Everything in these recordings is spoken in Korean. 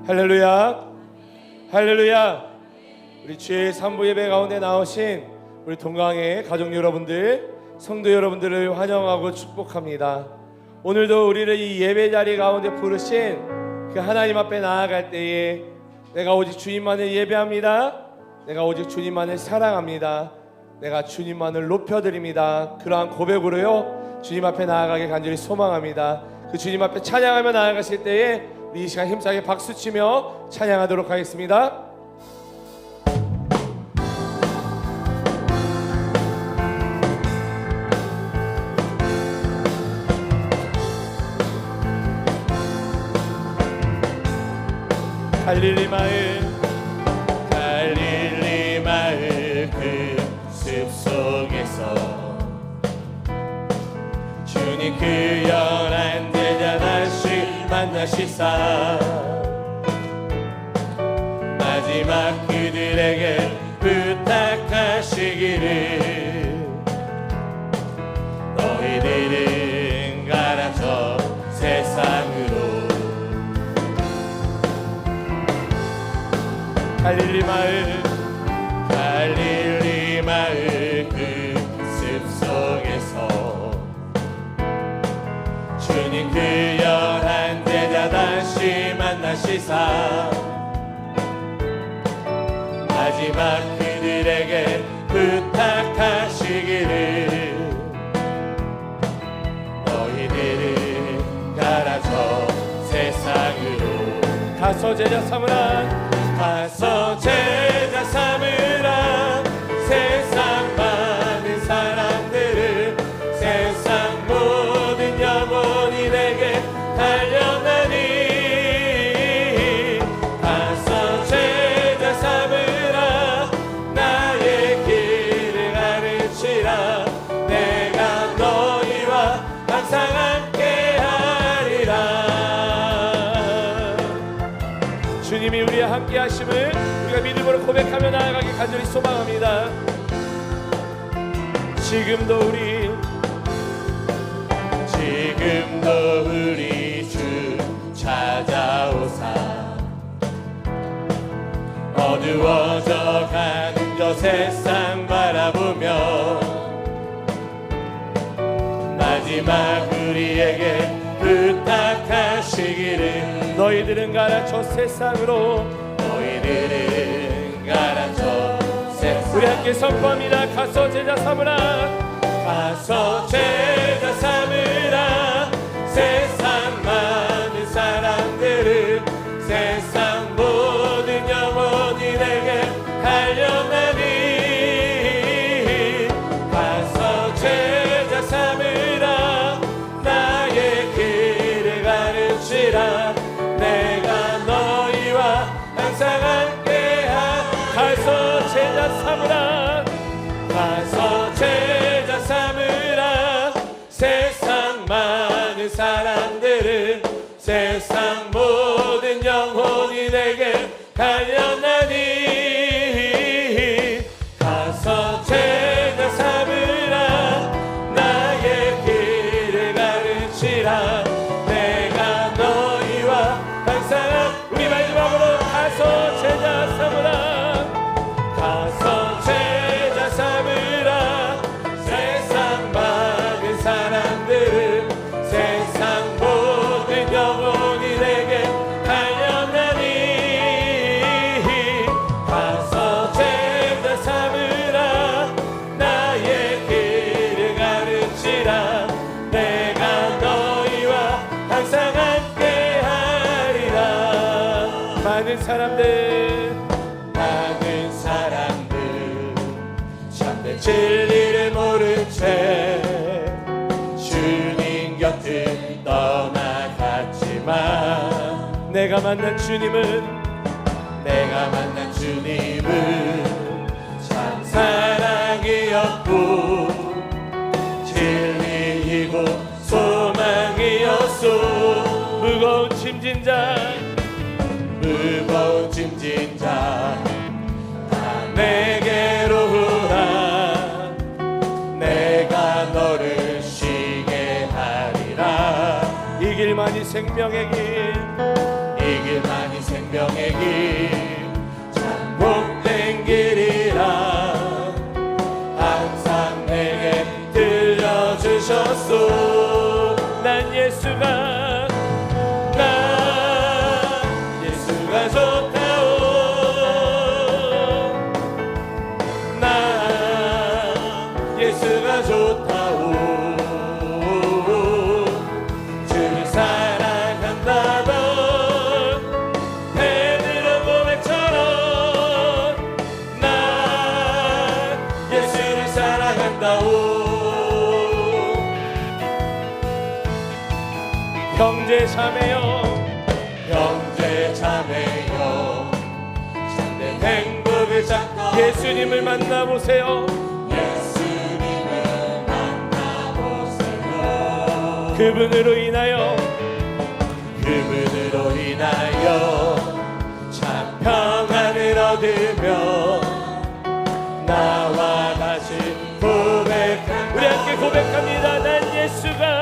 할렐루야, 할렐루야. 우리 주의 산부 예배 가운데 나오신 우리 동강의 가족 여러분들, 성도 여러분들을 환영하고 축복합니다. 오늘도 우리를 이 예배 자리 가운데 부르신 그 하나님 앞에 나아갈 때에 내가 오직 주님만을 예배합니다. 내가 오직 주님만을 사랑합니다. 내가 주님만을 높여드립니다. 그러한 고백으로요 주님 앞에 나아가길 간절히 소망합니다. 그 주님 앞에 찬양하며 나아가실 때에 우리 이 시간 힘차게 박수치며 찬양하도록 하겠습니다. 갈릴리 마을 그 숲속에서 주님 그 연한 제자 다시 만나시사 마지막 그들에게 부탁하시기를 너희들은 가라 저 세상으로. 갈릴리 마을 그 숲속에서 주님 그 연한 제자 다시 만나시사 마지막 그들에게 부탁하시기를 너희들은 가라 저 세상으로. 가서 제자 삼으라, 가서 제자 삼으라. 세상 많은 사람들을 세상 모든 영혼이 내게 달려나니 가서 제자 삼으라. 나의 길을 가르치라. 내가 너희와 항상 함께하리라. 주님이 우리와 함께 하심을 우리가 믿음으로 고백하며 나아가기 간절히 소망합니다. 지금도 우리 주 찾아오사 어두워져 가는 저 세상 바라보며 마지막 우리에게 부탁하시기를 너희들은 가라 저 세상으로. 너희들은 가라 저 세상. 우리 함께 선포합니다. 가서 제자 삼으라. 가서 제자 삼으라. 세상 많은 사람들을 세상 모든 영혼이 내게 달려나니 가서 제자 삼으라. 나의 길을 가르치라. 내가 너희와 항상 함께하. 가서 제자 삼으라. 가서 제자 삼으라. 세상 많은 사람들은 세상 모든 영혼이 내게 달려나니 가서 제자 삼으라. 나의 길을 가르치라. 내가 너희와 항상. 우리 마지막으로 가서 제자 삼으라. 가서 제자 진리를 모른 채 주님 곁을 떠나갔지만 내가 만난 주님은 참 사랑이었고 진리이고 소망이었소. 무거운 짐진 자 다 내게로 오라. 내가 너를 쉬게 하리라. 이 길만이 생명의 길, 참 복된 길이라 항상 내게 들려주셨소. 난 예수가 좋다오. 난 예수가 좋다오. 주를 사랑한다던 베드로 고백처럼 난 예수를 사랑한다오. 형제 자매여 참된 행복을 찾고 예수님을 만나보세요. 그분으로 인하여 참 평안을 얻으며 나와 다시 우리 함께 고백합니다. 난 예수가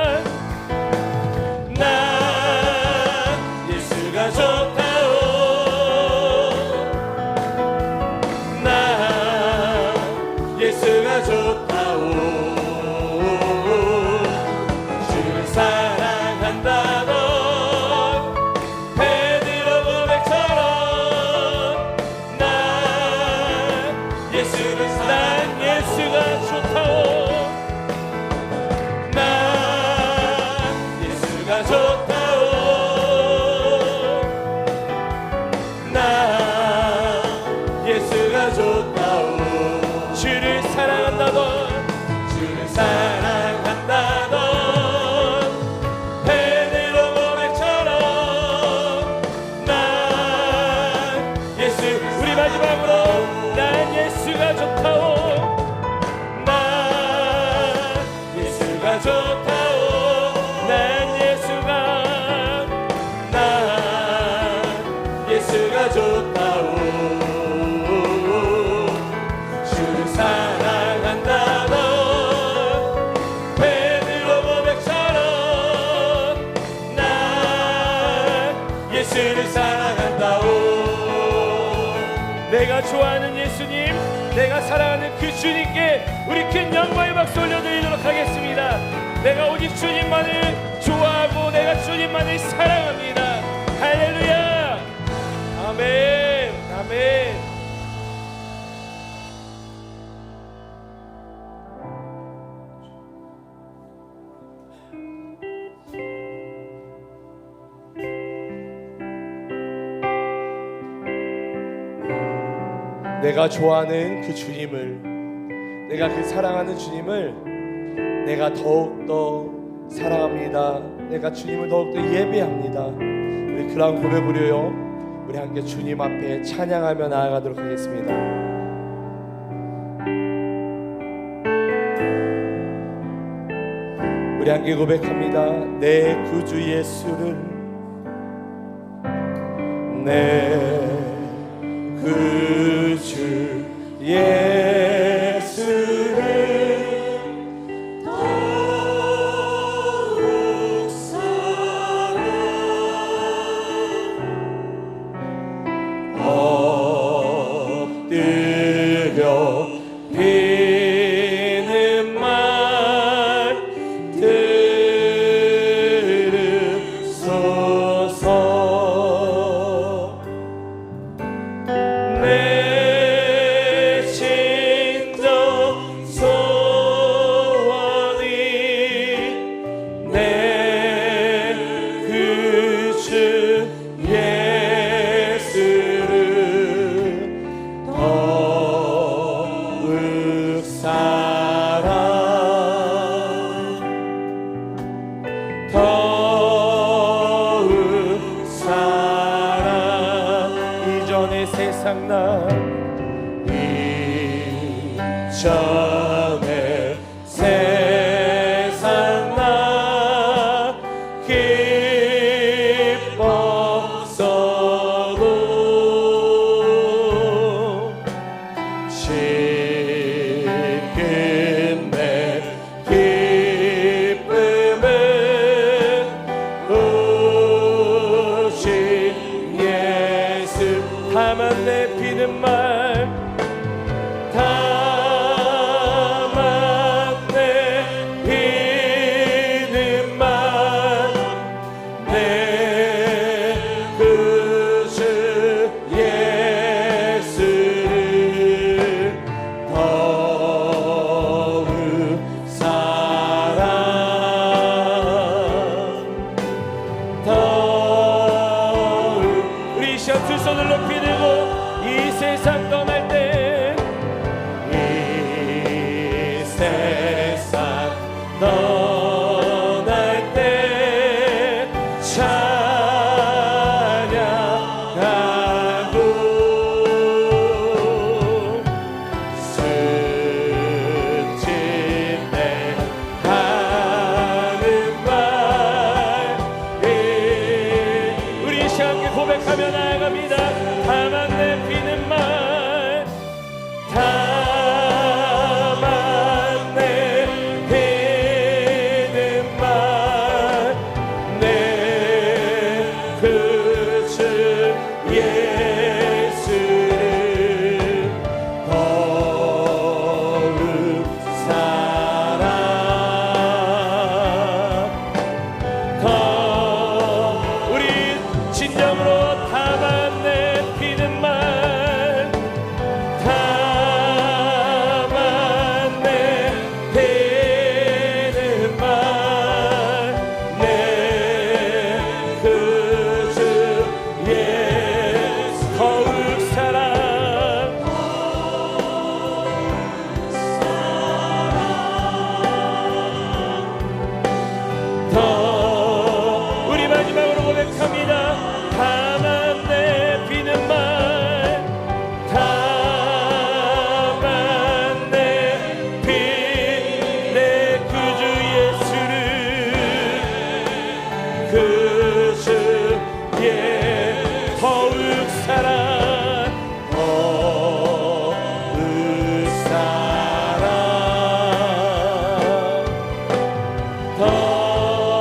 좋다오. 난 예수가 좋다오. 주를 사랑한다던 베드로 고백처럼 난 예수가 좋다오. 난 예수가 좋다오. 예수가 좋다오. 주를 사랑한다던 베드로 고백처럼 난 예수. 우리 마지막으로 난 예수가 좋다오. 난 예수가 좋다오. 난 예수가 좋다오. 사랑한다던 베드로 고백처럼 난 예수를 사랑한다오. 내가 좋아하는 예수님, 내가 사랑하는 그 주님께 우리 큰 영광의 박수 올려드리도록 하겠습니다. 내가 오직 주님만을 좋아하고 내가 주님만을 사랑합니다. 할렐루야. 아멘. 아멘. 내가 좋아하는 그 주님을, 내가 그 사랑하는 주님을 내가 더욱더 사랑합니다. 내가 주님을 더욱더 예배합니다. 우리 그런 고백으로요 우리 함께 주님 앞에 찬양하며 나아가도록 하겠습니다. 우리 함께 고백합니다. 내 구주 예수를, 내 구주 예수를 더욱 사랑 엎드려 비는 말 들으소서. 내 진정 소원이 내 구주 예수를 더욱 전에 세상 나 기뻤어도 지금 내 기쁨은 오직 예수. 다만 내 비는 말, 다만 내 비는 말, 내 그 주 예수를 더욱 사랑, 더욱. 우리 이 시간 두 손을 높이 들고 이 세상 떠날 때, 이 세상 떠날 때 찬양하고 순진해 하는 말, 우리 이 시간 함께 고백하며 나아갑니다. 다만 내 비는 말, 다만 내 비는 말, 내 그 주 예수를 더욱 사랑, 더. 우리 진정으로 다만 내 비는 말, 다만 내 비는 말, 내 그 주 예수 더욱 사랑, 더. 우리 마지막으로 고백합니다. 다만 내 비는 말, 다만 내 비, 내 그 주 예수를, 그 주 예 더욱 사랑, 더욱 사랑,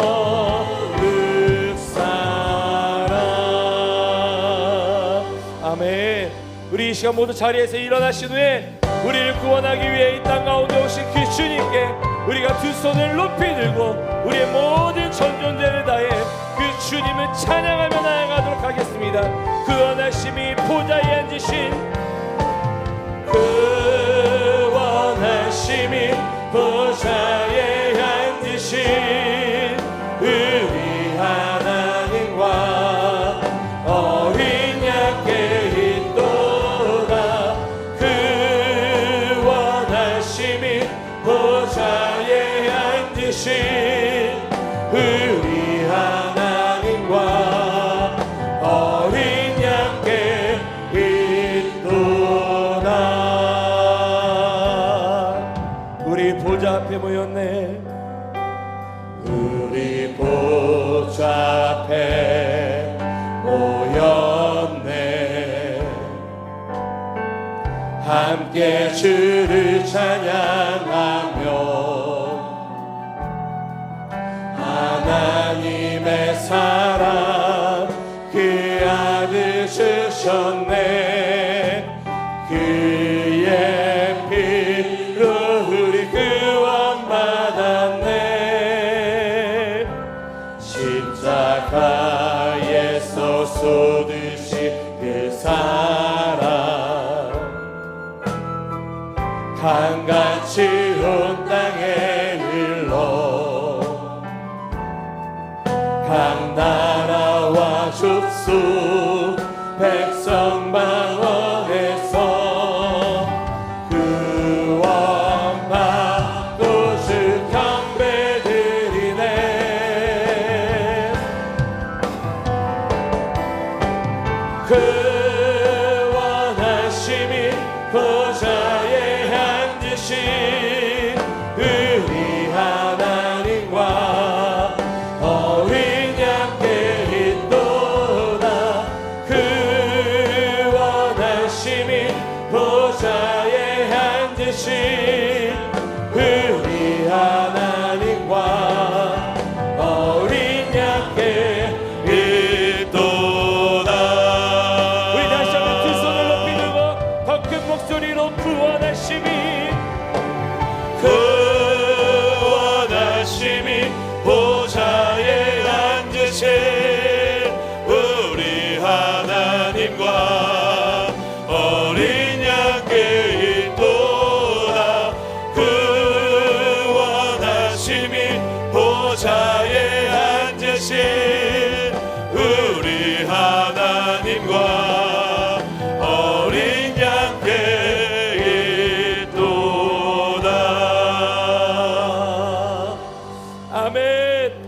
더욱 사랑. 아멘. 우리 이 시간 모두 자리에서 일어나신 후에 우리를 구원하기 위해 이 땅 가운데 오신 그 주님께 우리가 두 손을 높이 들고 우리의 모든 전존재를 다해 그 주님을 찬양하며 나아가도록 하겠습니다. 그 원하심이 보좌에 앉으신, 그 원하심이 보좌에 앉으신 우리 하나님과 어린 양께 있도다. 그 원하심이 보좌에 앉으신 우리 하나님과 어린 양께 있도다. 우리 보좌 앞에 모였네. 우리 보좌 앞에 모였네. 함께 주를 찬양하며 하나님의 사랑 그 아들 주셨네. 그의 피로 우리 구원받았네. 십자가에서 쏟으신 그 사랑 강같이 온 땅에 흘러 각 나라와 족속 백성 방언에서 구원받고 주 경배드리네. 그 원하심이 보좌에 앉으신 앉으신 우리 하나님과 어린 양께 있도다. 우리 다시 한번 두 손을 높이 들고 더 큰 목소리로 구원하심이 보좌에 앉으신 우리 하나님과 어린 양께 있도다. 구원하심이 보좌에 앉으신 우리 하나님과 어린 양께 있도다. 아멘.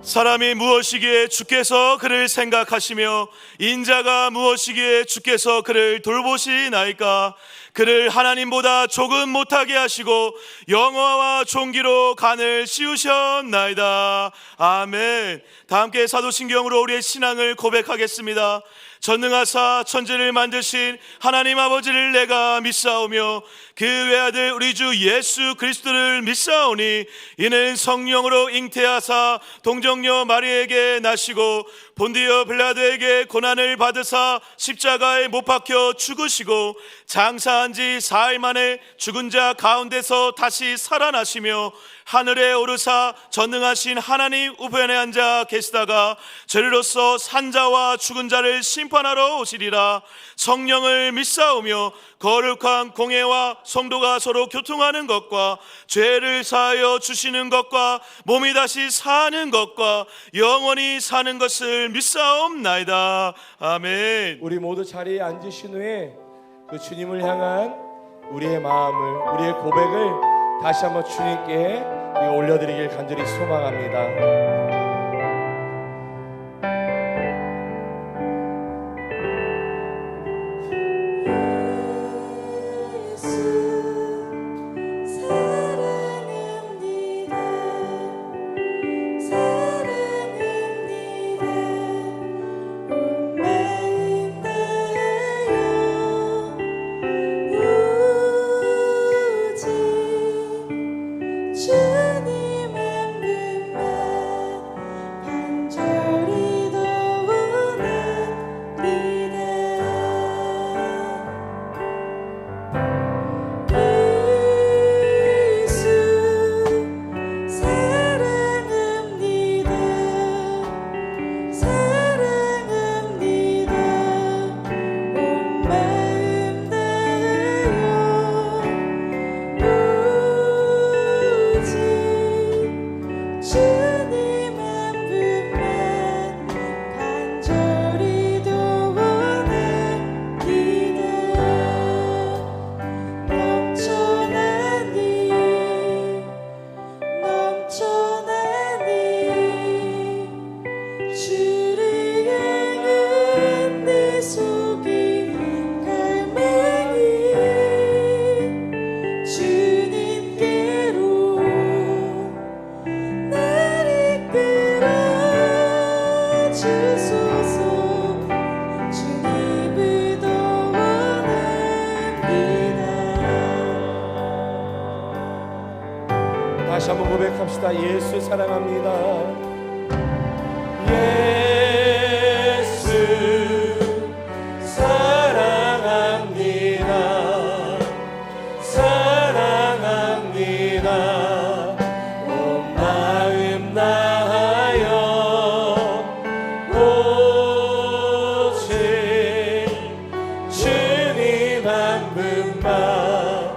사람이 무엇이기에 주께서 그를 생각하시며 인자가 무엇이기에 주께서 그를 돌보시나이까. 그를 하나님보다 조금 못하게 하시고 영화와 종기로 간을 씌우셨나이다. 아멘. 다 함께 사도신경으로 우리의 신앙을 고백하겠습니다. 전능하사 천지를 만드신 하나님 아버지를 내가 믿사오며 그 외아들 우리 주 예수 그리스도를 믿사오니 이는 성령으로 잉태하사 동정녀 마리에게 나시고 본디오 빌라도에게 고난을 받으사 십자가에 못 박혀 죽으시고 장사한 지 4일 만에 죽은 자 가운데서 다시 살아나시며 하늘에 오르사 전능하신 하나님 우편에 앉아 계시다가 저리로서 산자와 죽은 자를 심판하러 오시리라. 성령을 믿사오며 거룩한 공회와 성도가 서로 교통하는 것과 죄를 사하여 주시는 것과 몸이 다시 사는 것과 영원히 사는 것을 믿사옵나이다. 아멘. 우리 모두 자리에 앉으신 후에 그 주님을 향한 우리의 마음을, 우리의 고백을 다시 한번 주님께 올려드리길 간절히 소망합니다. 다시 한번 고백합시다. 예수 사랑합니다. 예수 사랑합니다. 사랑합니다. 온 마음 다하여 오직 주님 한 분만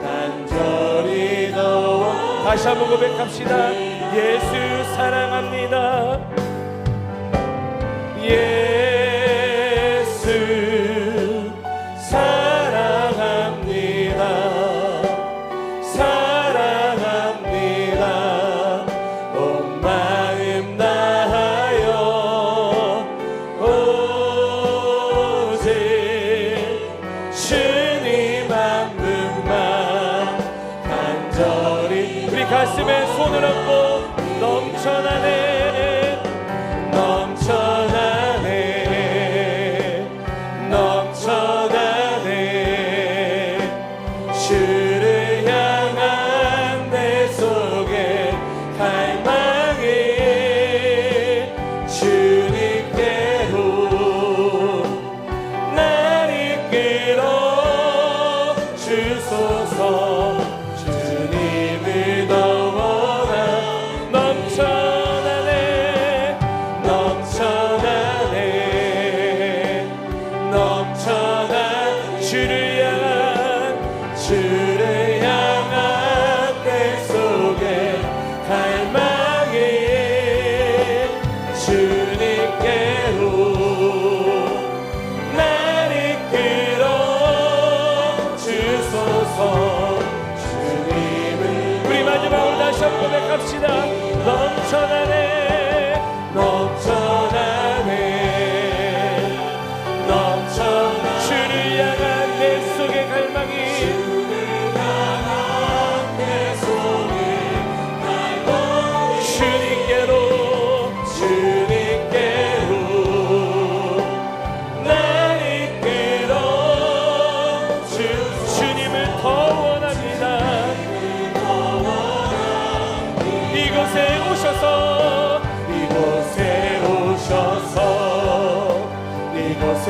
간절히 더. 다시 한번 고백합시다. 예수 사랑합니다. 예수 사랑합니다. 사랑합니다. 온 마음 다하여 오직 주님 한 분만 간절히. 우리 가슴에 손을 얹고 넘쳐나네 넘쳐나네 넘쳐나네 주를 주소서. 주님을 더 원하. 넘쳐나네 넘쳐나네 넘쳐난 주를 향한 내 속에 갈망이 주님께로 날 이끌어 주소서. 주님을 우리 마지막으로 다시 한번 고백합시다. 넘쳐나네 넘쳐나네 넘쳐나 주를 향한 내 속의 갈망이 주님께로 주님께로 날 이끌어 주님을 더 원합니다. 이곳에 오셔서 이곳에 오셔서 이곳에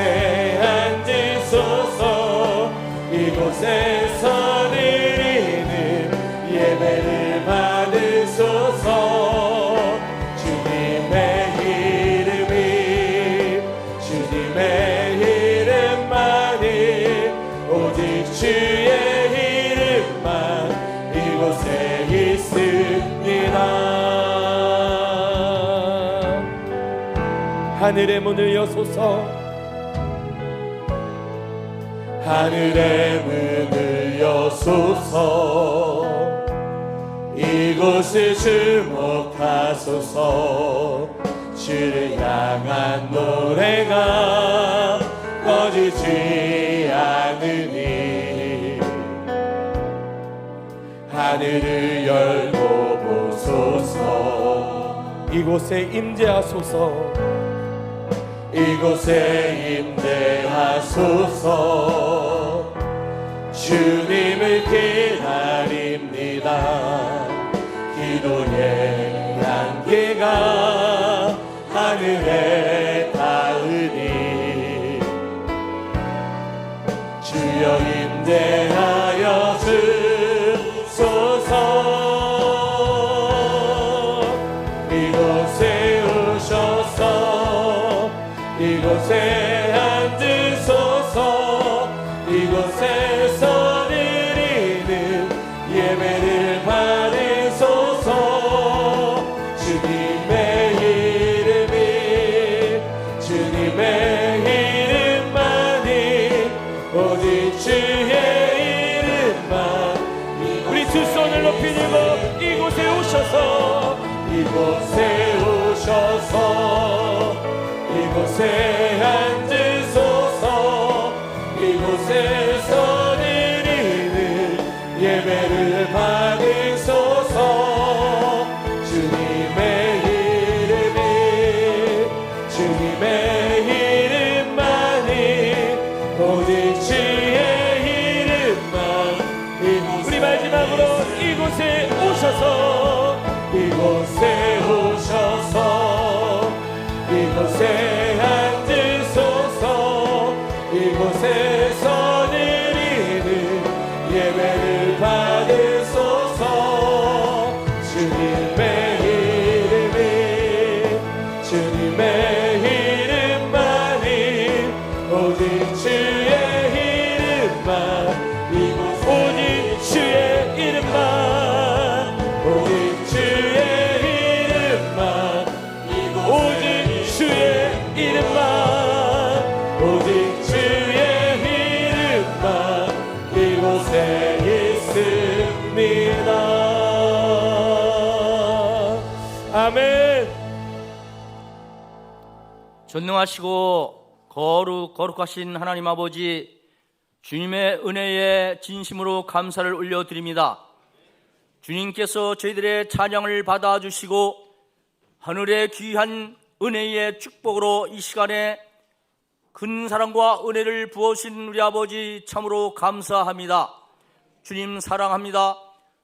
앉으소서. 이곳에서 드리는 예배를 받으소서. 주님의 이름이 주님의 이름만이 오직 주의 이름만 이곳에 있습니다. 하늘의 문을 여소서. 하늘의 문을 여소서. 이곳을 주목하소서. 주를 향한 노래가 꺼지지 않으니 하늘을 열고 보소서. 이곳에 임재하소서. 이곳에 임재하소서. 주님을 기다립니다. 기도의 향기가 하늘에 닿으니 주여 임재하여 주소서. 이곳에 오셔서 이곳에 앉으소서. 이곳에서 드리는 예배를 받으소서. 주님의 이름이 주님의 이름만이 오직 주의 이름만. 우리 두 손을 높이 들고 이곳에 오셔서 이곳에 오셔서 이곳에 앉으소서. 이곳에서 드리는 예배를 받으소서. 주님의 이름이 주님의 이름만이 오직 주의 이름만. 우리 마지막으로 이곳에 오셔서 이곳에 오셔서 이곳에 앉으소서. 이곳에서 드리는 예배를 받으소서. 주님의 이름이 주님의 이름만이 오직 주의 이름만. 오직 주의 이름만. 오직 주의 이름만. 오직 주의 이름만. 오직 주의 이름만 이곳에 있습니다. 아멘. 전능하시고 거룩하신 하나님 아버지, 주님의 은혜에 진심으로 감사를 올려드립니다. 주님께서 저희들의 찬양을 받아주시고 하늘의 귀한 은혜의 축복으로 이 시간에 큰 사랑과 은혜를 부어주신 우리 아버지 참으로 감사합니다. 주님 사랑합니다.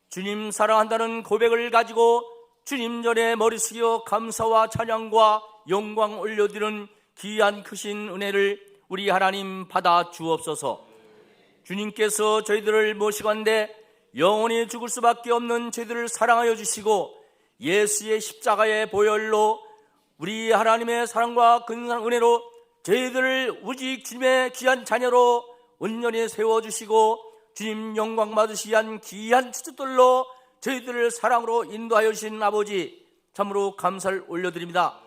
주님 사랑한다는 고백을 가지고 주님 전에 머리 숙여 감사와 찬양과 영광 올려드리는 귀한 크신 은혜를 우리 하나님 받아 주옵소서. 주님께서 저희들을 모시건대 영원히 죽을 수밖에 없는 저희들을 사랑하여 주시고 예수의 십자가의 보혈로 우리 하나님의 사랑과 근사한 은혜로 저희들을 오직 주님의 귀한 자녀로 온전히 세워주시고 주님 영광 받으시기 위한 귀한 추수들로 저희들을 사랑으로 인도하여 주신 아버지 참으로 감사를 올려드립니다.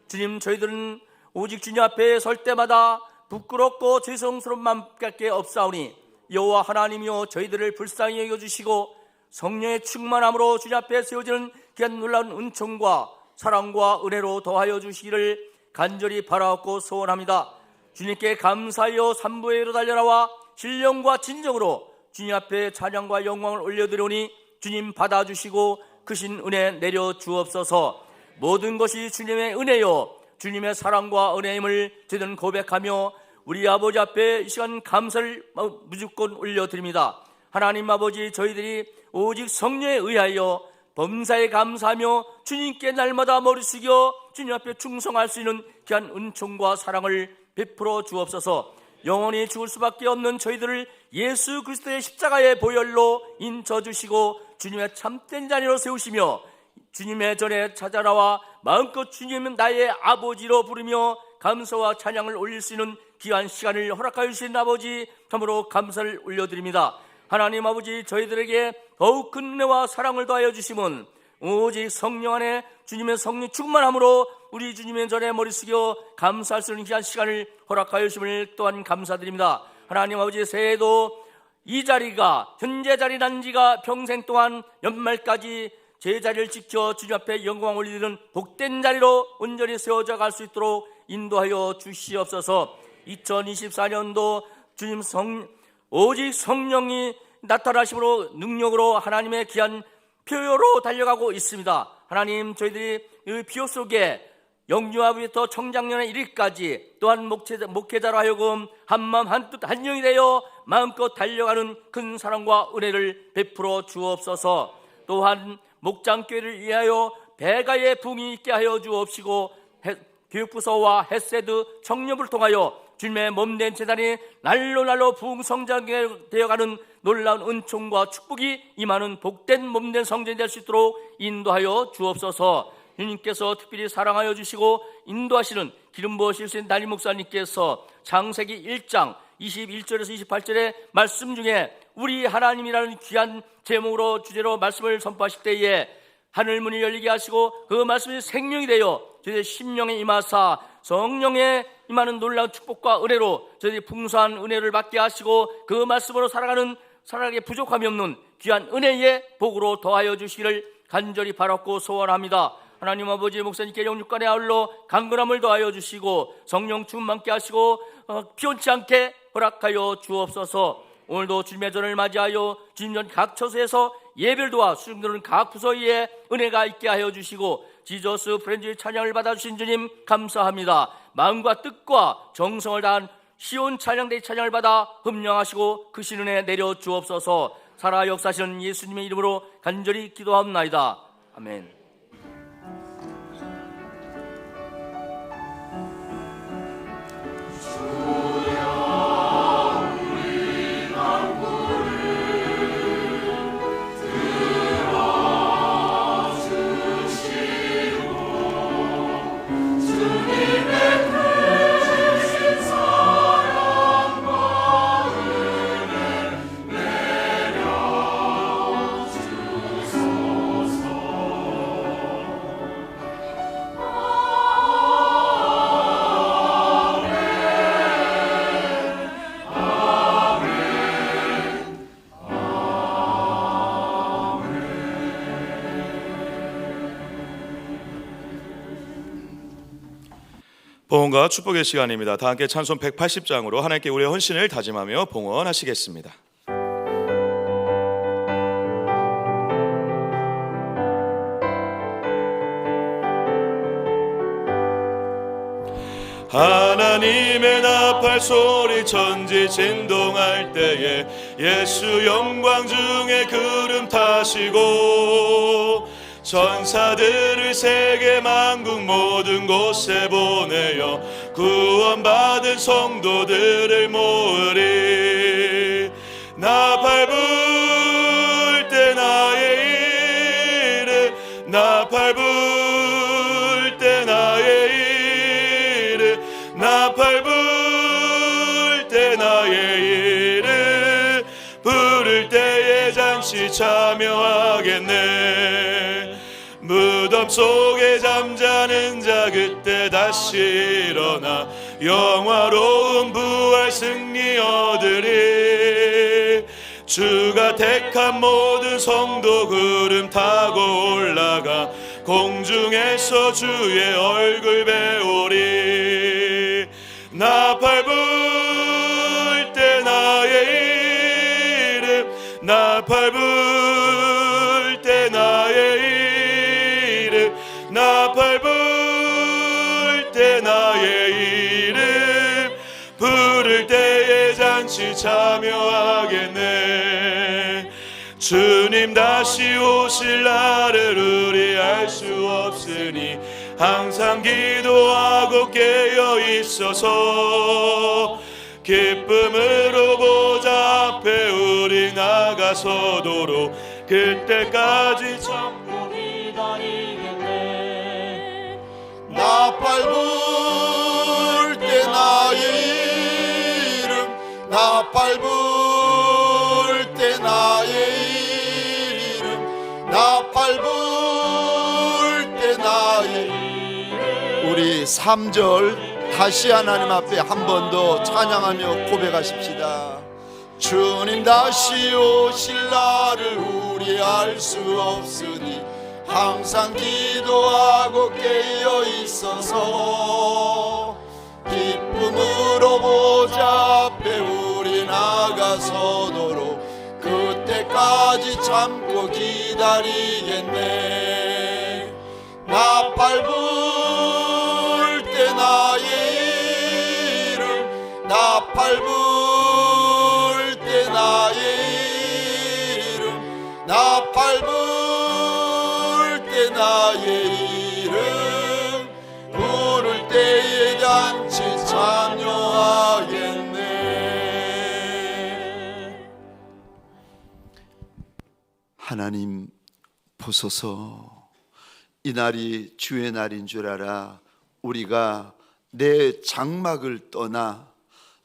주님, 저희들은 오직 주님 앞에 설 때마다 부끄럽고 죄송스러운 마음밖에 없사오니 여호와 하나님이여 저희들을 불쌍히 여겨주시고 성령의 충만함으로 주님 앞에 세워지는 귀한 놀라운 은총과 사랑과 은혜로 더하여 주시기를 간절히 바라옵고 소원합니다. 주님께 감사하여 삼부에로 달려나와 신령과 진정으로 주님 앞에 찬양과 영광을 올려드리오니 주님 받아주시고 크신 은혜 내려 주옵소서. 모든 것이 주님의 은혜요 주님의 사랑과 은혜임을 저희들은 고백하며 우리 아버지 앞에 이 시간 감사를 무조건 올려드립니다. 하나님 아버지, 저희들이 오직 성령에 의하여 범사에 감사하며 주님께 날마다 머리 숙여 주님 앞에 충성할 수 있는 귀한 은총과 사랑을 베풀어 주옵소서. 영원히 죽을 수밖에 없는 저희들을 예수 그리스도의 십자가의 보혈로 인쳐주시고 주님의 참된 자녀로 세우시며 주님의 전에 찾아나와 마음껏 주님은 나의 아버지로 부르며 감사와 찬양을 올릴 수 있는 귀한 시간을 허락하여 주신 아버지 참으로 감사를 올려드립니다. 하나님 아버지, 저희들에게 더욱 큰 은혜와 사랑을 더하여 주심은 오직 성령 안에 주님의 성령 충만함으로 우리 주님의 전에 머리 숙여 감사할 수 있는 귀한 시간을 허락하여 주심을 또한 감사드립니다. 하나님 아버지, 새해에도 이 자리가 현재 자리 난 지가 평생 동안 연말까지 제 자리를 지켜 주님 앞에 영광 올리는 복된 자리로 온전히 세워져 갈 수 있도록 인도하여 주시옵소서. 2024년도 주님 오직 성령이 나타나심으로 능력으로 하나님의 귀한 표효로 달려가고 있습니다. 하나님, 저희들이 이 피효 속에 영유아부터 청장년에 이르기까지 또한 목회자로 하여금 한마음 한뜻 한영이 되어 마음껏 달려가는 큰 사랑과 은혜를 베풀어 주옵소서. 또한 목장교회를 위하여 배가의 부흥이 있게 하여 주옵시고 교육부서와 햇세드 청년을 통하여 주님의 몸된 재단이 날로 부흥성장되어가는 놀라운 은총과 축복이 임하는 복된 몸된 성전이 될 수 있도록 인도하여 주옵소서. 주님께서 특별히 사랑하여 주시고 인도하시는 기름 부으신 담임 목사님께서 창세기 1장 21절에서 28절의 말씀 중에 우리 하나님이라는 귀한 제목으로 주제로 말씀을 선포하실 때에 하늘 문이 열리게 하시고 그 말씀이 생명이 되어 저희의 심령에 임하사 성령에 임하는 놀라운 축복과 은혜로 저희들이 풍성한 은혜를 받게 하시고 그 말씀으로 살아가기 부족함이 없는 귀한 은혜의 복으로 더하여 주시기를 간절히 바랐고 소원합니다. 하나님 아버지, 목사님께 영육간에 아울러 강건함을 더하여 주시고 성령 충만케 하시고 피곤치 않게 허락하여 주옵소서. 오늘도 주님의 전을 맞이하여 주님 전 각 처소에서 예배를 도와 수용되는 각 부서에 은혜가 있게 하여 주시고 지저스 프렌즈의 찬양을 받아주신 주님 감사합니다. 마음과 뜻과 정성을 다한 시온 찬양대의 찬양을 받아 흠령하시고 그 신은혜 내려 주옵소서. 살아 역사하시는 예수님의 이름으로 간절히 기도하옵나이다. 아멘. 봉헌과 축복의 시간입니다. 다 함께 찬송 180장으로 하나님께 우리의 헌신을 다짐하며 봉헌하시겠습니다. 하나님의 나팔 소리 천지 진동할 때에 예수 영광 중에 구름 타시고 천사들을 세계 만국 모든 곳에 보내어 구원받은 성도들을 모으리. 나 밟을 때 나의 일을 나 밟을 때 나의 일을 나 밟을 때 나의 일을 부를 때에 잠시 참여하겠네. 무덤 속에 잠자는 자 그때 다시 일어나 영화로운 부활 승리 얻으리. 주가 택한 모든 성도 구름 타고 올라가 공중에서 주의 얼굴 배우리. 나 밟을 때 나의 이름 나 밟을 때 나의 이름 나 밟을 때 나의 이름 부를 때에 잔치 참여하겠네. 주님 다시 오실 날을 우리 알 수 없으니 항상 기도하고 깨어 있어서 기쁨으로 보좌 앞에 우리 나가서도록 그때까지 참고 기다리겠네. 나 밟을 때 나의 이름 나 밟을 때 나의 이름 나 밟을 때 나의 이름. 우리 3절 다시 하나님 앞에 한 번 더 찬양하며 고백하십시다. 주님 다시 오실 날을 우리 알 수 없으니 항상 기도하고 깨어 있어서 기쁨으로 보좌 앞에 우리 나가서도록 그때까지 참고 기다리겠네. 나 밟을 때 나의 이름 나 밟을 때 나의 이름 나 밟을 때 나의 이름 부를 때에 잔치 참여하겠네. 하나님 보소서. 이날이 주의 날인 줄 알아 우리가 내 장막을 떠나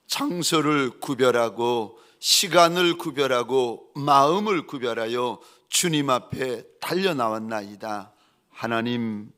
장소를 구별하고 시간을 구별하고 마음을 구별하여 주님 앞에 달려나왔나이다. 하나님,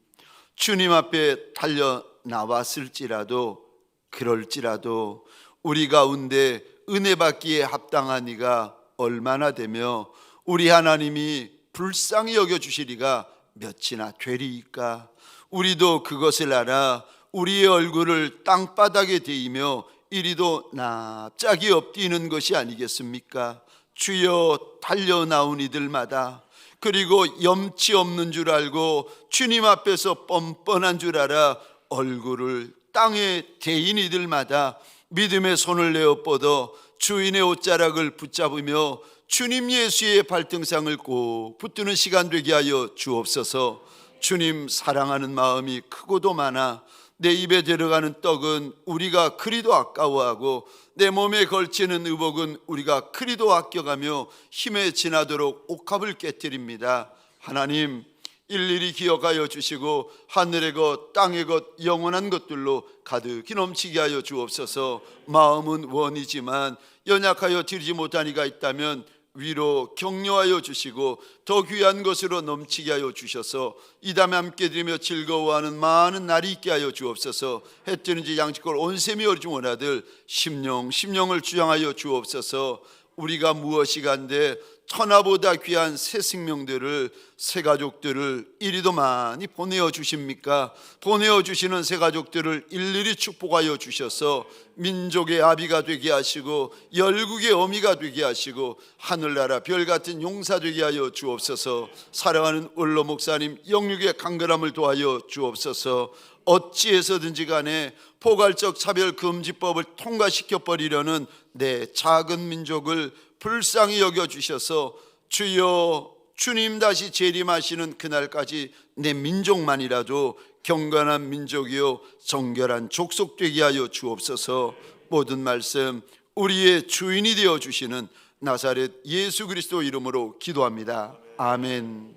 주님 앞에 달려나왔을지라도 그럴지라도 우리 가운데 은혜 받기에 합당한 이가 얼마나 되며 우리 하나님이 불쌍히 여겨주시리가 몇이나 되리이까. 우리도 그것을 알아 우리의 얼굴을 땅바닥에 대이며 이리도 납작이 엎드리는 것이 아니겠습니까? 주여 달려나온 이들마다 그리고 염치 없는 줄 알고 주님 앞에서 뻔뻔한 줄 알아 얼굴을 땅에 대인 이들마다 믿음의 손을 내어 뻗어 주인의 옷자락을 붙잡으며 주님 예수의 발등상을 꼭 붙드는 시간 되게 하여 주옵소서. 주님 사랑하는 마음이 크고도 많아 내 입에 들어가는 떡은 우리가 그리도 아까워하고 내 몸에 걸치는 의복은 우리가 그리도 아껴가며 힘에 지나도록 옥합을 깨뜨립니다. 하나님 일일이 기억하여 주시고 하늘의 것 땅의 것 영원한 것들로 가득히 넘치게 하여 주옵소서. 마음은 원이지만 연약하여 드리지 못한 이가 있다면 위로 격려하여 주시고 더 귀한 것으로 넘치게 하여 주셔서 이 다음에 함께 드리며 즐거워하는 많은 날이 있게 하여 주옵소서. 해 뜨는지 양치골 온 셈이 어리중 원하들 심령을 주장하여 주옵소서. 우리가 무엇이간데 천하보다 귀한 새 생명들을 새 가족들을 이리도 많이 보내어 주십니까? 보내어 주시는 새 가족들을 일일이 축복하여 주셔서 민족의 아비가 되게 하시고 열국의 어미가 되게 하시고 하늘나라 별같은 용사 되게 하여 주옵소서. 사랑하는 원로 목사님 영육의 강건함을 도하여 주옵소서. 어찌해서든지 간에 포괄적 차별금지법을 통과시켜버리려는 내 작은 민족을 불쌍히 여겨주셔서 주여 주님 다시 재림하시는 그날까지 내 민족만이라도 경건한 민족이요 정결한 족속 되게 하여 주옵소서. 모든 말씀 우리의 주인이 되어 주시는 나사렛 예수 그리스도 이름으로 기도합니다. 아멘.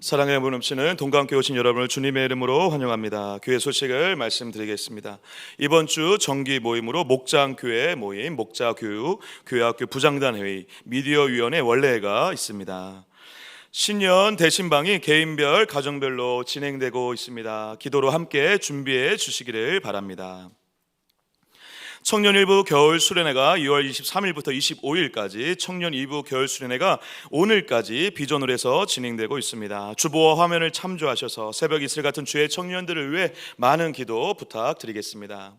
사랑의 문 넘치는 동강교회 오신 여러분을 주님의 이름으로 환영합니다. 교회 소식을 말씀드리겠습니다. 이번 주 정기 모임으로 목장교회 모임, 목자교육, 교회학교 부장단 회의, 미디어위원회 원래회가 있습니다. 신년 대신방이 개인별, 가정별로 진행되고 있습니다. 기도로 함께 준비해 주시기를 바랍니다. 청년 1부 겨울 수련회가 2월 23일부터 25일까지, 청년 2부 겨울 수련회가 오늘까지 비전홀에서 진행되고 있습니다. 주보와 화면을 참조하셔서 새벽 이슬 같은 주의 청년들을 위해 많은 기도 부탁드리겠습니다.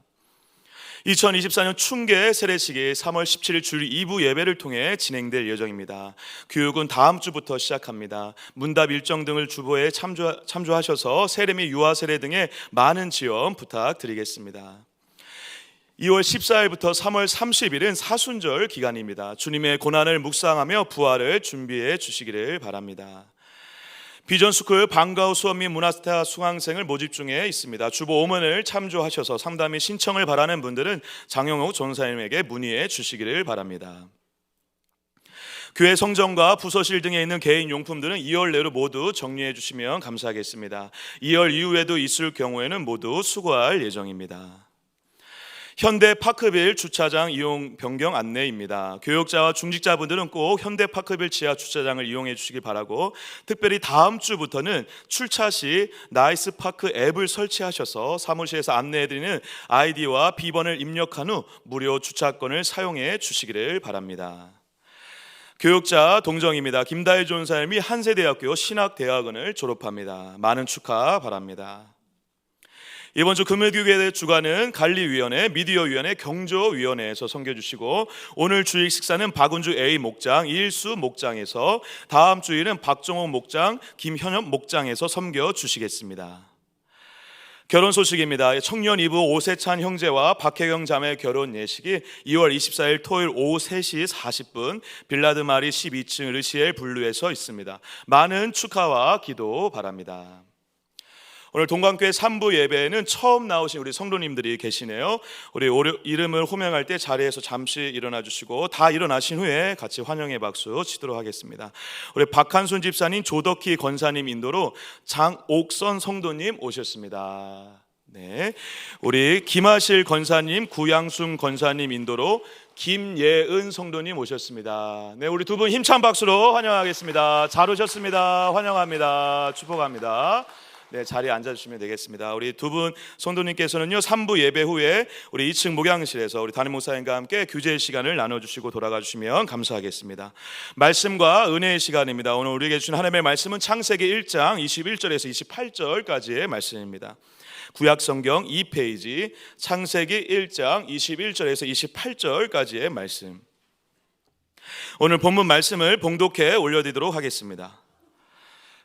2024년 충계 세례식이 3월 17일 주일 2부 예배를 통해 진행될 예정입니다. 교육은 다음 주부터 시작합니다. 문답 일정 등을 주보에 참조하셔서 세례 및 유아 세례 등의 많은 지원 부탁드리겠습니다. 2월 14일부터 3월 30일은 사순절 기간입니다. 주님의 고난을 묵상하며 부활을 준비해 주시기를 바랍니다. 비전스쿨 방과후 수업 및 문화스타 수강생을 모집 중에 있습니다. 주보 5면을 참조하셔서 상담 및 신청을 바라는 분들은 장영욱 전사님에게 문의해 주시기를 바랍니다. 교회 성전과 부서실 등에 있는 개인 용품들은 2월 내로 모두 정리해 주시면 감사하겠습니다. 2월 이후에도 있을 경우에는 모두 수거할 예정입니다. 현대 파크빌 주차장 이용 변경 안내입니다. 교육자와 중직자분들은 꼭 현대 파크빌 지하 주차장을 이용해 주시기 바라고, 특별히 다음 주부터는 출차 시 나이스 파크 앱을 설치하셔서 사무실에서 안내해드리는 아이디와 비번을 입력한 후 무료 주차권을 사용해 주시기를 바랍니다. 교육자 동정입니다. 김다희 전사님이 한세대학교 신학대학원을 졸업합니다. 많은 축하 바랍니다. 이번 주 금요일교회 주간은 관리위원회, 미디어위원회, 경조위원회에서 섬겨주시고, 오늘 주일 식사는 박은주 A 목장, 이일수 목장에서, 다음 주일은 박정옥 목장, 김현엽 목장에서 섬겨주시겠습니다. 결혼 소식입니다. 청년 2부 오세찬 형제와 박혜경 자매 결혼 예식이 2월 24일 토요일 오후 3시 40분 빌라드마리 12층 르시엘 블루에서 있습니다. 많은 축하와 기도 바랍니다. 오늘 동강교회 3부 예배에는 처음 나오신 우리 성도님들이 계시네요. 우리 이름을 호명할 때 자리에서 잠시 일어나 주시고, 다 일어나신 후에 같이 환영의 박수 치도록 하겠습니다. 우리 박한순 집사님, 조덕희 권사님 인도로 장옥선 성도님 오셨습니다. 네, 우리 김하실 권사님, 구양순 권사님 인도로 김예은 성도님 오셨습니다. 네, 우리 두 분 힘찬 박수로 환영하겠습니다. 잘 오셨습니다. 환영합니다. 축복합니다. 네, 자리에 앉아주시면 되겠습니다. 우리 두 분 성도님께서는요, 3부 예배 후에 우리 2층 목양실에서 우리 담임 목사님과 함께 규제 시간을 나눠주시고 돌아가 주시면 감사하겠습니다. 말씀과 은혜의 시간입니다. 오늘 우리에게 주신 하나님의 말씀은 창세기 1장 21절에서 28절까지의 말씀입니다. 구약성경 2페이지 창세기 1장 21절에서 28절까지의 말씀. 오늘 본문 말씀을 봉독해 올려드리도록 하겠습니다.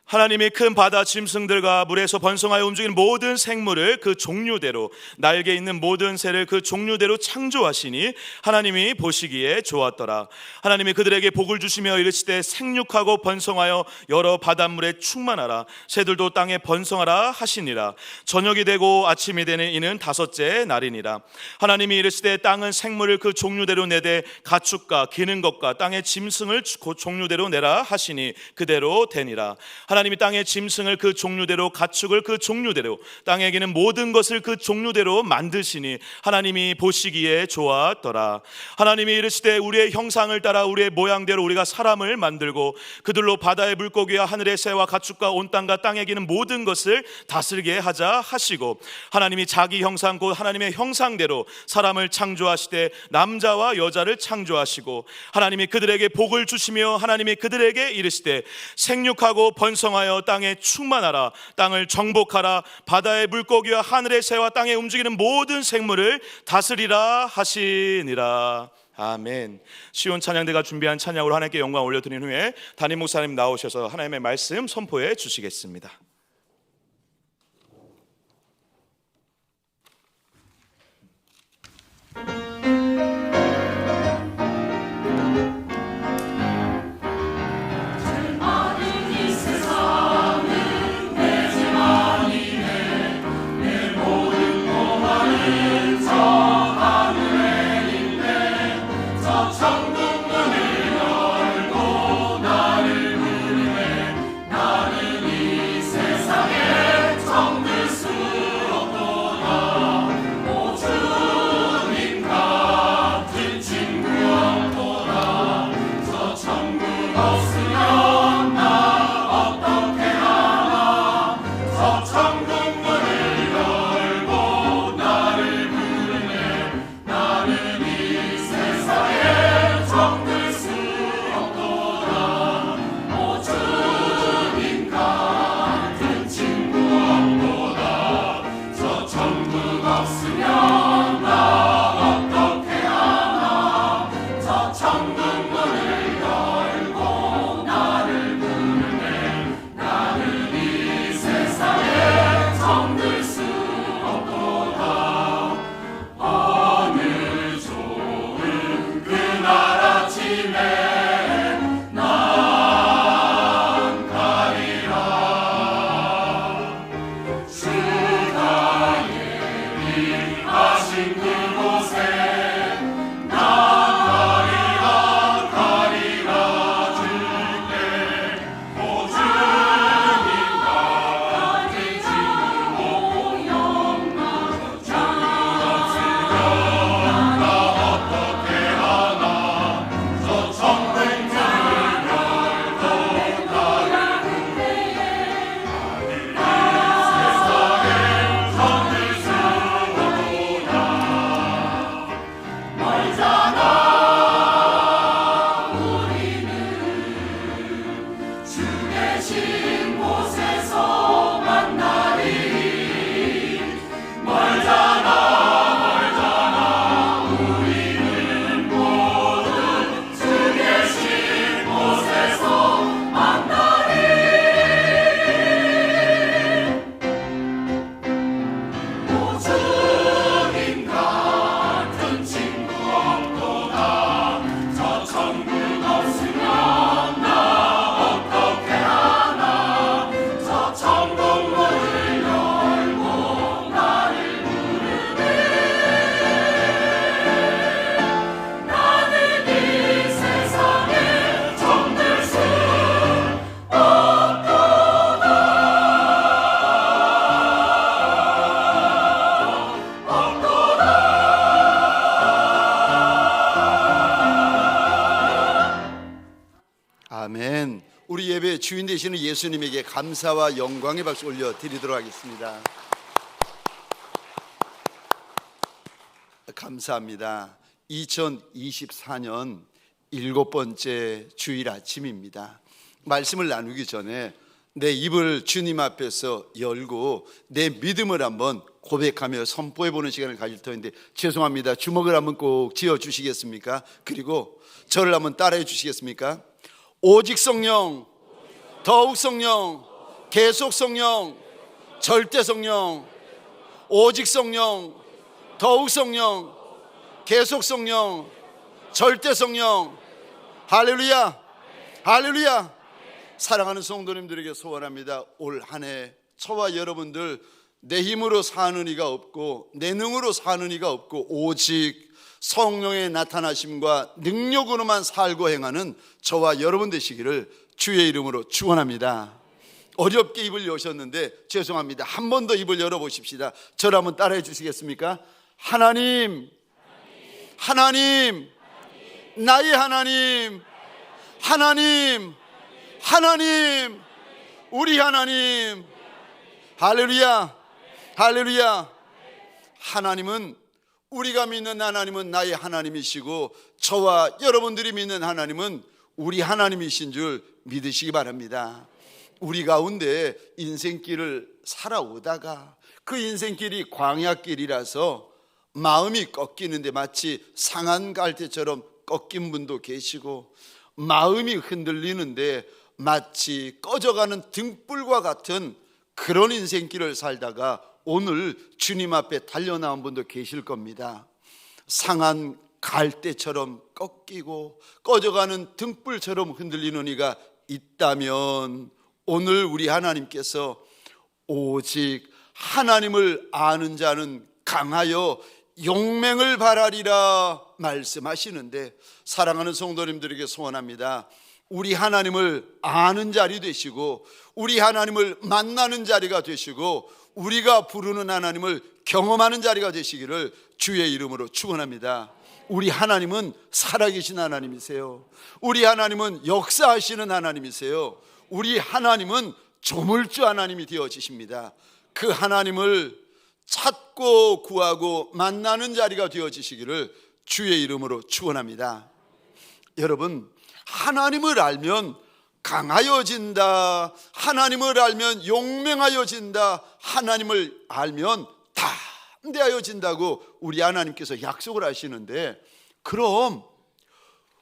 하나님이 큰 바다 짐승들과 물에서 번성하여 움직이는 모든 생물을 그 종류대로, 날개 있는 모든 새를 그 종류대로 창조하시니 하나님이 보시기에 좋았더라. 하나님이 그들에게 복을 주시며 이르시되 생육하고 번성하여 여러 바닷물에 충만하라. 새들도 땅에 번성하라 하시니라. 저녁이 되고 아침이 되는 이는 다섯째 날이니라. 하나님이 이르시되 땅은 생물을 그 종류대로 내되 가축과 기는 것과 땅의 짐승을 그 종류대로 내라 하시니 그대로 되니라. 하나님이 땅의 짐승을 그 종류대로, 가축을 그 종류대로, 땅에 기는 모든 것을 그 종류대로 만드시니 하나님이 보시기에 좋았더라. 하나님이 이르시되 우리의 형상을 따라 우리의 모양대로 우리가 사람을 만들고 그들로 바다의 물고기와 하늘의 새와 가축과 온 땅과 땅에 기는 모든 것을 다스리게 하자 하시고, 하나님이 자기 형상 곧 하나님의 형상대로 사람을 창조하시되 남자와 여자를 창조하시고, 하나님이 그들에게 복을 주시며 하나님이 그들에게 이르시되 생육하고 번성하여 땅에 충만하라. 땅을 정복하라. 바다의 물고기와 하늘의 새와 땅에 움직이는 모든 생물을 다스리라 하시니라. 아멘. 시온 찬양대가 준비한 찬양으로 하나님께 영광 올려드린 후에 담임 목사님 나오셔서 하나님의 말씀 선포해 주시겠습니다. 아멘. 우리 예배 주인 되시는 예수님에게 감사와 영광의 박수 올려드리도록 하겠습니다. 감사합니다. 2024년 7번째 주일 아침입니다. 말씀을 나누기 전에 내 입을 주님 앞에서 열고 내 믿음을 한번 고백하며 선포해보는 시간을 가질 터인데, 죄송합니다. 주먹을 한번 꼭 쥐어주시겠습니까? 그리고 저를 한번 따라해 주시겠습니까? 오직 성령, 더욱 성령, 계속 성령, 절대 성령. 오직 성령, 더욱 성령, 계속 성령, 절대 성령. 할렐루야, 할렐루야. 사랑하는 성도님들에게 소원합니다. 올 한 해 저와 여러분들 내 힘으로 사는 이가 없고 내 능으로 사는 이가 없고 오직 성령의 나타나심과 능력으로만 살고 행하는 저와 여러분 되시기를 주의 이름으로 축원합니다. 어렵게 입을 여셨는데 죄송합니다. 한 번 더 입을 열어보십시다. 저를 한번 따라해 주시겠습니까? 하나님, 하나님, 나의 하나님, 하나님, 하나님, 우리 하나님. 할렐루야, 할렐루야. 하나님은, 우리가 믿는 하나님은 나의 하나님이시고 저와 여러분들이 믿는 하나님은 우리 하나님이신 줄 믿으시기 바랍니다. 우리 가운데 인생길을 살아오다가 그 인생길이 광야길이라서 마음이 꺾이는데 마치 상한 갈대처럼 꺾인 분도 계시고, 마음이 흔들리는데 마치 꺼져가는 등불과 같은 그런 인생길을 살다가 오늘 주님 앞에 달려나온 분도 계실 겁니다. 상한 갈대처럼 꺾이고 꺼져가는 등불처럼 흔들리는 이가 있다면 오늘 우리 하나님께서 오직 하나님을 아는 자는 강하여 용맹을 발하리라 말씀하시는데, 사랑하는 성도님들에게 소원합니다. 우리 하나님을 아는 자리 되시고 우리 하나님을 만나는 자리가 되시고 우리가 부르는 하나님을 경험하는 자리가 되시기를 주의 이름으로 축원합니다. 우리 하나님은 살아계신 하나님이세요. 우리 하나님은 역사하시는 하나님이세요. 우리 하나님은 조물주 하나님이 되어지십니다. 그 하나님을 찾고 구하고 만나는 자리가 되어지시기를 주의 이름으로 축원합니다. 여러분, 하나님을 알면 강하여진다. 하나님을 알면 용맹하여진다. 하나님을 알면 담대하여진다고 우리 하나님께서 약속을 하시는데, 그럼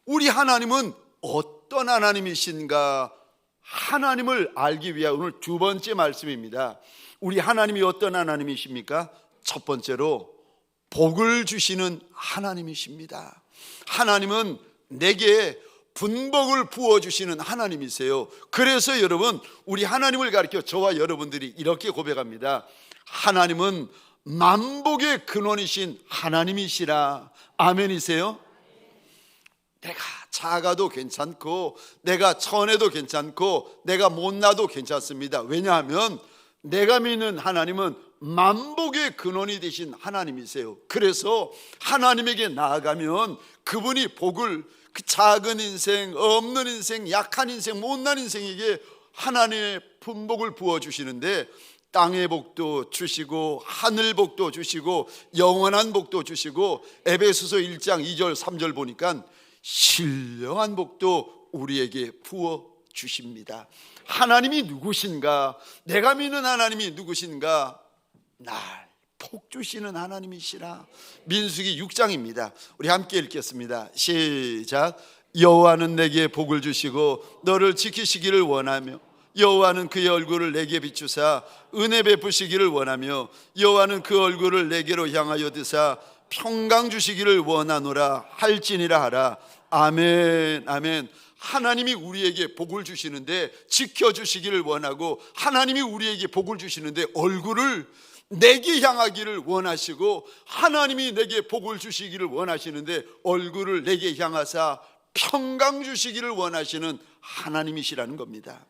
우리 하나님은 어떤 하나님이신가? 하나님을 알기 위한 오늘 두 번째 말씀입니다. 우리 하나님이 어떤 하나님이십니까? 첫 번째로 복을 주시는 하나님이십니다. 하나님은 내게 분복을 부어주시는 하나님이세요. 그래서 여러분, 우리 하나님을 가리켜 저와 여러분들이 이렇게 고백합니다. 하나님은 만복의 근원이신 하나님이시라. 아멘이세요? 내가 작아도 괜찮고 내가 천해도 괜찮고 내가 못나도 괜찮습니다. 왜냐하면 내가 믿는 하나님은 만복의 근원이 되신 하나님이세요. 그래서 하나님에게 나아가면 그분이 복을, 그 작은 인생, 없는 인생, 약한 인생, 못난 인생에게 하나님의 분복을 부어주시는데, 땅의 복도 주시고 하늘 복도 주시고 영원한 복도 주시고, 에베소서 1장 2절 3절 보니까 신령한 복도 우리에게 부어주십니다. 하나님이 누구신가? 내가 믿는 하나님이 누구신가? 날 복 주시는 하나님이시라. 민수기 6장입니다. 우리 함께 읽겠습니다. 시작. 여호와는 내게 복을 주시고 너를 지키시기를 원하며, 여호와는 그의 얼굴을 내게 비추사 은혜 베푸시기를 원하며, 여호와는 그 얼굴을 내게로 향하여 드사 평강 주시기를 원하노라 할지니라 하라. 아멘, 아멘. 하나님이 우리에게 복을 주시는데 지켜주시기를 원하고, 하나님이 우리에게 복을 주시는데 얼굴을 내게 향하기를 원하시고, 하나님이 내게 복을 주시기를 원하시는데 얼굴을 내게 향하사 평강 주시기를 원하시는 하나님이시라는 겁니다.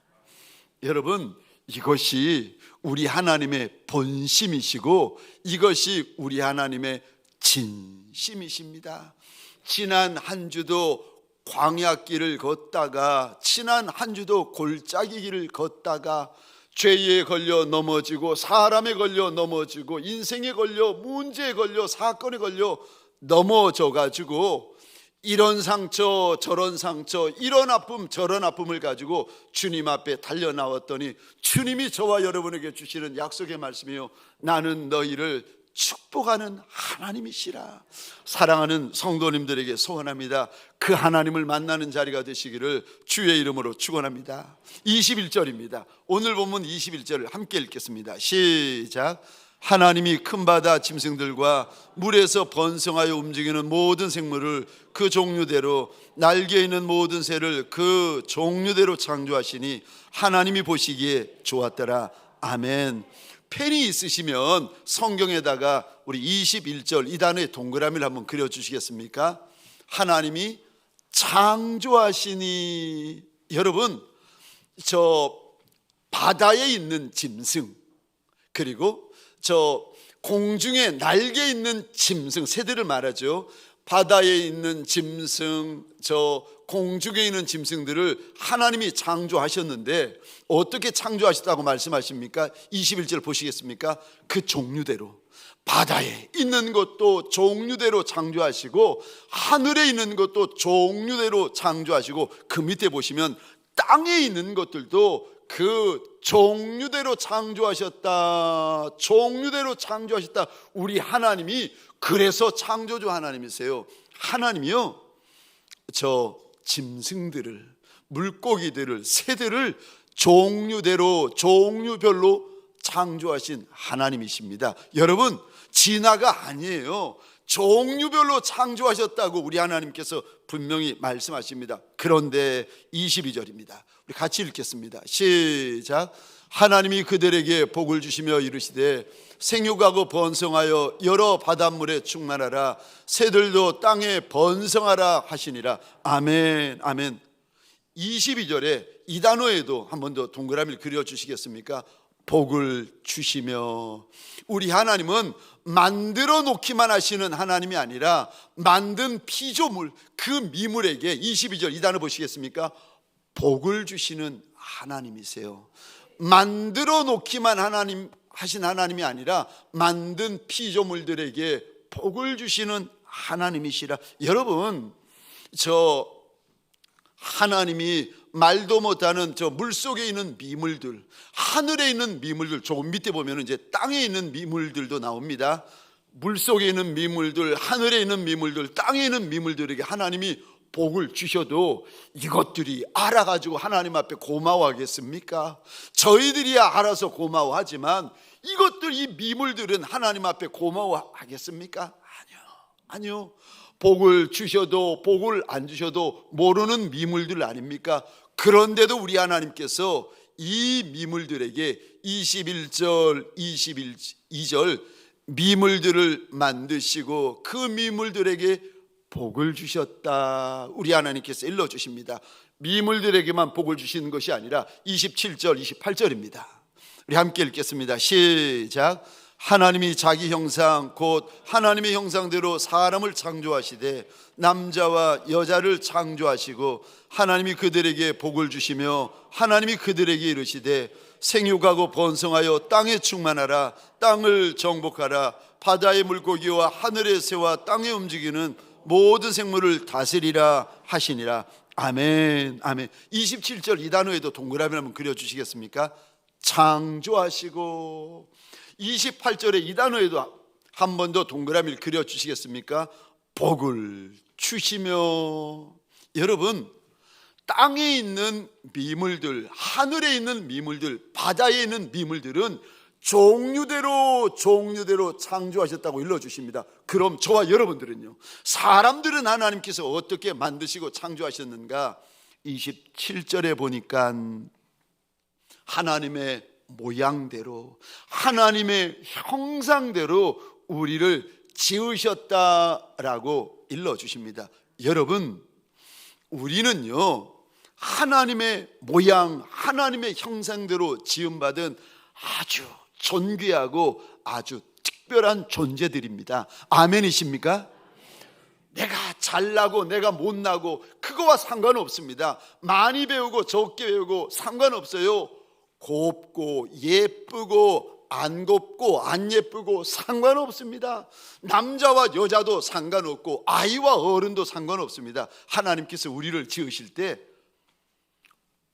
여러분, 이것이 우리 하나님의 본심이시고 이것이 우리 하나님의 진심이십니다. 지난 한 주도 광야길을 걷다가 지난 한 주도 골짜기 길을 걷다가 죄에 걸려 넘어지고 사람에 걸려 넘어지고 인생에 걸려 문제에 걸려 사건에 걸려 넘어져 가지고 이런 상처 저런 상처 이런 아픔 저런 아픔을 가지고 주님 앞에 달려나왔더니 주님이 저와 여러분에게 주시는 약속의 말씀이요, 나는 너희를 축복하는 하나님이시라. 사랑하는 성도님들에게 소원합니다. 그 하나님을 만나는 자리가 되시기를 주의 이름으로 축원합니다. 21절입니다. 오늘 본문 21절을 함께 읽겠습니다. 시작. 하나님이 큰 바다 짐승들과 물에서 번성하여 움직이는 모든 생물을 그 종류대로, 날개 있는 모든 새를 그 종류대로 창조하시니 하나님이 보시기에 좋았더라. 아멘. 펜이 있으시면 성경에다가 우리 21절 이 단어에 동그라미를 한번 그려주시겠습니까? 하나님이 창조하시니. 여러분, 저 바다에 있는 짐승, 그리고 저 공중에 날개 있는 짐승, 새들을 말하죠. 바다에 있는 짐승, 저 공중에 있는 짐승들을 하나님이 창조하셨는데 어떻게 창조하셨다고 말씀하십니까? 21절 보시겠습니까? 그 종류대로, 바다에 있는 것도 종류대로 창조하시고 하늘에 있는 것도 종류대로 창조하시고 그 밑에 보시면 땅에 있는 것들도 그 종류대로 창조하셨다. 종류대로 창조하셨다. 우리 하나님이 그래서 창조주 하나님이세요. 하나님이요, 저 짐승들을, 물고기들을, 새들을 종류대로, 종류별로 창조하신 하나님이십니다. 여러분, 진화가 아니에요. 종류별로 창조하셨다고 우리 하나님께서 분명히 말씀하십니다. 그런데 22절입니다. 우리 같이 읽겠습니다. 시작. 하나님이 그들에게 복을 주시며 이르시되 생육하고 번성하여 여러 바닷물에 충만하라. 새들도 땅에 번성하라 하시니라. 아멘, 아멘. 22절에 이 단어에도 한 번 더 동그라미를 그려주시겠습니까? 복을 주시며. 우리 하나님은 만들어 놓기만 하시는 하나님이 아니라 만든 피조물, 그 미물에게 22절 이 단어 보시겠습니까? 복을 주시는 하나님이세요. 만들어 놓기만 하신 하나님이 아니라 만든 피조물들에게 복을 주시는 하나님이시라. 여러분, 저 하나님이 말도 못하는 저 물속에 있는 미물들, 하늘에 있는 미물들, 조금 밑에 보면 이제 땅에 있는 미물들도 나옵니다. 물속에 있는 미물들, 하늘에 있는 미물들, 땅에 있는 미물들에게 하나님이 복을 주셔도 이것들이 알아가지고 하나님 앞에 고마워하겠습니까? 저희들이야 알아서 고마워하지만 이것들, 이 미물들은 하나님 앞에 고마워하겠습니까? 아니요. 복을 주셔도 복을 안 주셔도 모르는 미물들 아닙니까? 그런데도 우리 하나님께서 이 미물들에게 21절, 22절 미물들을 만드시고 그 미물들에게 복을 주셨다. 우리 하나님께서 일러주십니다. 미물들에게만 복을 주시는 것이 아니라 27절, 28절입니다. 우리 함께 읽겠습니다. 시작. 하나님이 자기 형상 곧 하나님의 형상대로 사람을 창조하시되 남자와 여자를 창조하시고 하나님이 그들에게 복을 주시며 하나님이 그들에게 이르시되 생육하고 번성하여 땅에 충만하라. 땅을 정복하라. 바다의 물고기와 하늘의 새와 땅에 움직이는 모든 생물을 다스리라 하시니라. 아멘, 아멘. 27절 이 단어에도 동그라미 한번 그려주시겠습니까? 창조하시고. 28절에 이 단어에도 한 번 더 동그라미를 그려주시겠습니까? 복을 주시며. 여러분, 땅에 있는 미물들, 하늘에 있는 미물들, 바다에 있는 미물들은 종류대로 창조하셨다고 일러주십니다. 그럼 저와 여러분들은요, 사람들은 하나님께서 어떻게 만드시고 창조하셨는가? 27절에 보니까 하나님의 모양대로, 하나님의 형상대로 우리를 지으셨다라고 일러주십니다. 여러분, 우리는요, 하나님의 모양, 하나님의 형상대로 지음받은 아주 존귀하고 아주 특별한 존재들입니다. 아멘이십니까? 내가 잘나고 내가 못나고 그거와 상관없습니다. 많이 배우고 적게 배우고 상관없어요. 곱고 예쁘고 안 곱고 안 예쁘고 상관없습니다. 남자와 여자도 상관없고 아이와 어른도 상관없습니다. 하나님께서 우리를 지으실 때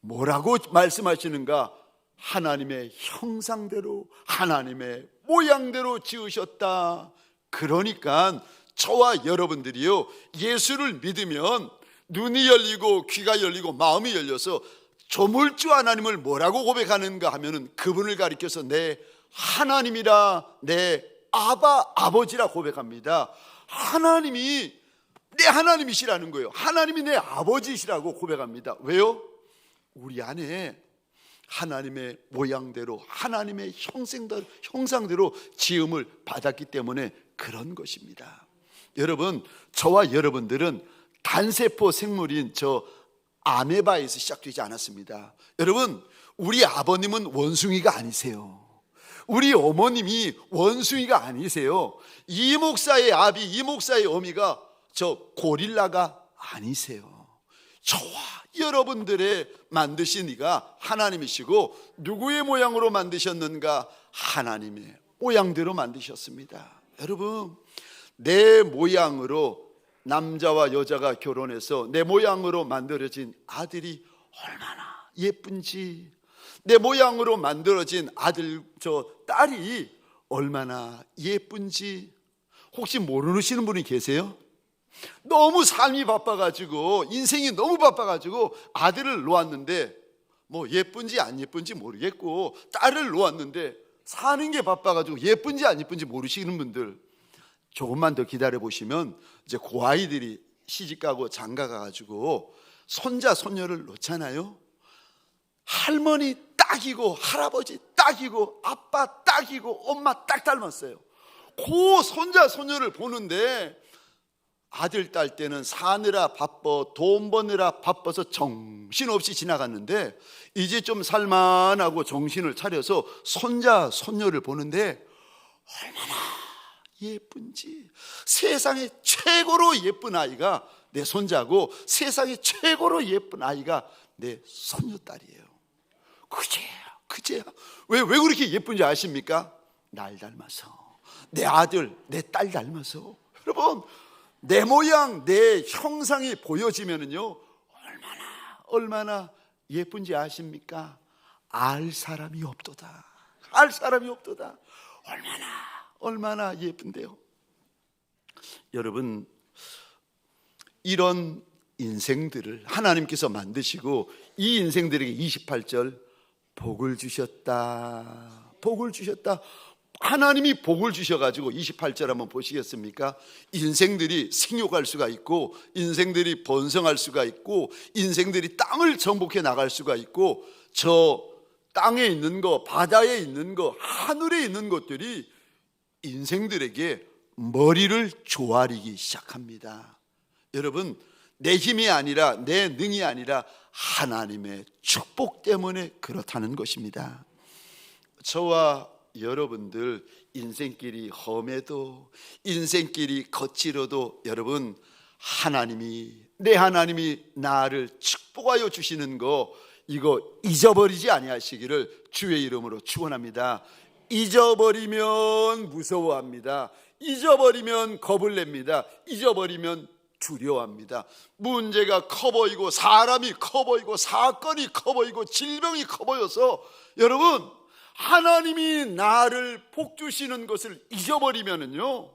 뭐라고 말씀하시는가? 하나님의 형상대로 하나님의 모양대로 지으셨다. 그러니까 저와 여러분들이요, 예수를 믿으면 눈이 열리고 귀가 열리고 마음이 열려서 조물주 하나님을 뭐라고 고백하는가 하면은 그분을 가리켜서 내 하나님이라, 내 아버지라 고백합니다. 하나님이 내 하나님이시라는 거예요. 하나님이 내 아버지시라고 고백합니다. 왜요? 우리 안에 하나님의 모양대로 하나님의 형상대로 지음을 받았기 때문에 그런 것입니다. 여러분, 저와 여러분들은 단세포 생물인 저 아메바에서 시작되지 않았습니다. 여러분, 우리 아버님은 원숭이가 아니세요. 우리 어머님이 원숭이가 아니세요. 이 목사의 아비, 이 목사의 어미가 저 고릴라가 아니세요. 저와 여러분들의 만드신 이가 하나님이시고 누구의 모양으로 만드셨는가? 하나님의 모양대로 만드셨습니다. 여러분, 내 모양으로 남자와 여자가 결혼해서 내 모양으로 만들어진 아들이 얼마나 예쁜지, 내 모양으로 만들어진 아들, 저 딸이 얼마나 예쁜지 혹시 모르시는 분이 계세요? 너무 삶이 바빠가지고, 인생이 너무 바빠가지고 아들을 놓았는데 뭐 예쁜지 안 예쁜지 모르겠고, 딸을 놓았는데 사는 게 바빠가지고 예쁜지 안 예쁜지 모르시는 분들, 조금만 더 기다려 보시면 이제 그 아이들이 시집가고 장가가가지고 손자 손녀를 놓잖아요. 할머니 딱이고 할아버지 딱이고 아빠 딱이고 엄마 딱 닮았어요. 그 손자 손녀를 보는데 아들 딸 때는 사느라 바빠, 돈 버느라 바빠서 정신없이 지나갔는데 이제 좀 살만하고 정신을 차려서 손자 손녀를 보는데 얼마나 예쁜지. 세상에 최고로 예쁜 아이가 내 손자고 세상에 최고로 예쁜 아이가 내 손녀딸이에요. 그제야. 왜 그렇게 예쁜지 아십니까? 날 닮아서, 내 아들, 내 딸 닮아서. 여러분, 내 모양, 내 형상이 보여지면은요 얼마나 예쁜지 아십니까? 알 사람이 없도다. 얼마나 예쁜데요. 여러분, 이런 인생들을 하나님께서 만드시고 이 인생들에게 28절 복을 주셨다. 하나님이 복을 주셔가지고 28절 한번 보시겠습니까? 인생들이 생육할 수가 있고, 인생들이 번성할 수가 있고, 인생들이 땅을 정복해 나갈 수가 있고, 저 땅에 있는 거, 바다에 있는 거, 하늘에 있는 것들이 인생들에게 머리를 조아리기 시작합니다. 여러분, 내 힘이 아니라, 내 능이 아니라 하나님의 축복 때문에 그렇다는 것입니다. 저와 여러분들 인생길이 험해도, 인생길이 거칠어도, 여러분, 내 하나님이 나를 축복하여 주시는 거, 이거 잊어버리지 아니하시기를 주의 이름으로 축원합니다. 잊어버리면 무서워합니다. 잊어버리면 겁을 냅니다. 잊어버리면 두려워합니다. 문제가 커 보이고, 사람이 커 보이고, 사건이 커 보이고, 질병이 커 보여서 여러분, 하나님이 나를 복 주시는 것을 잊어버리면은요,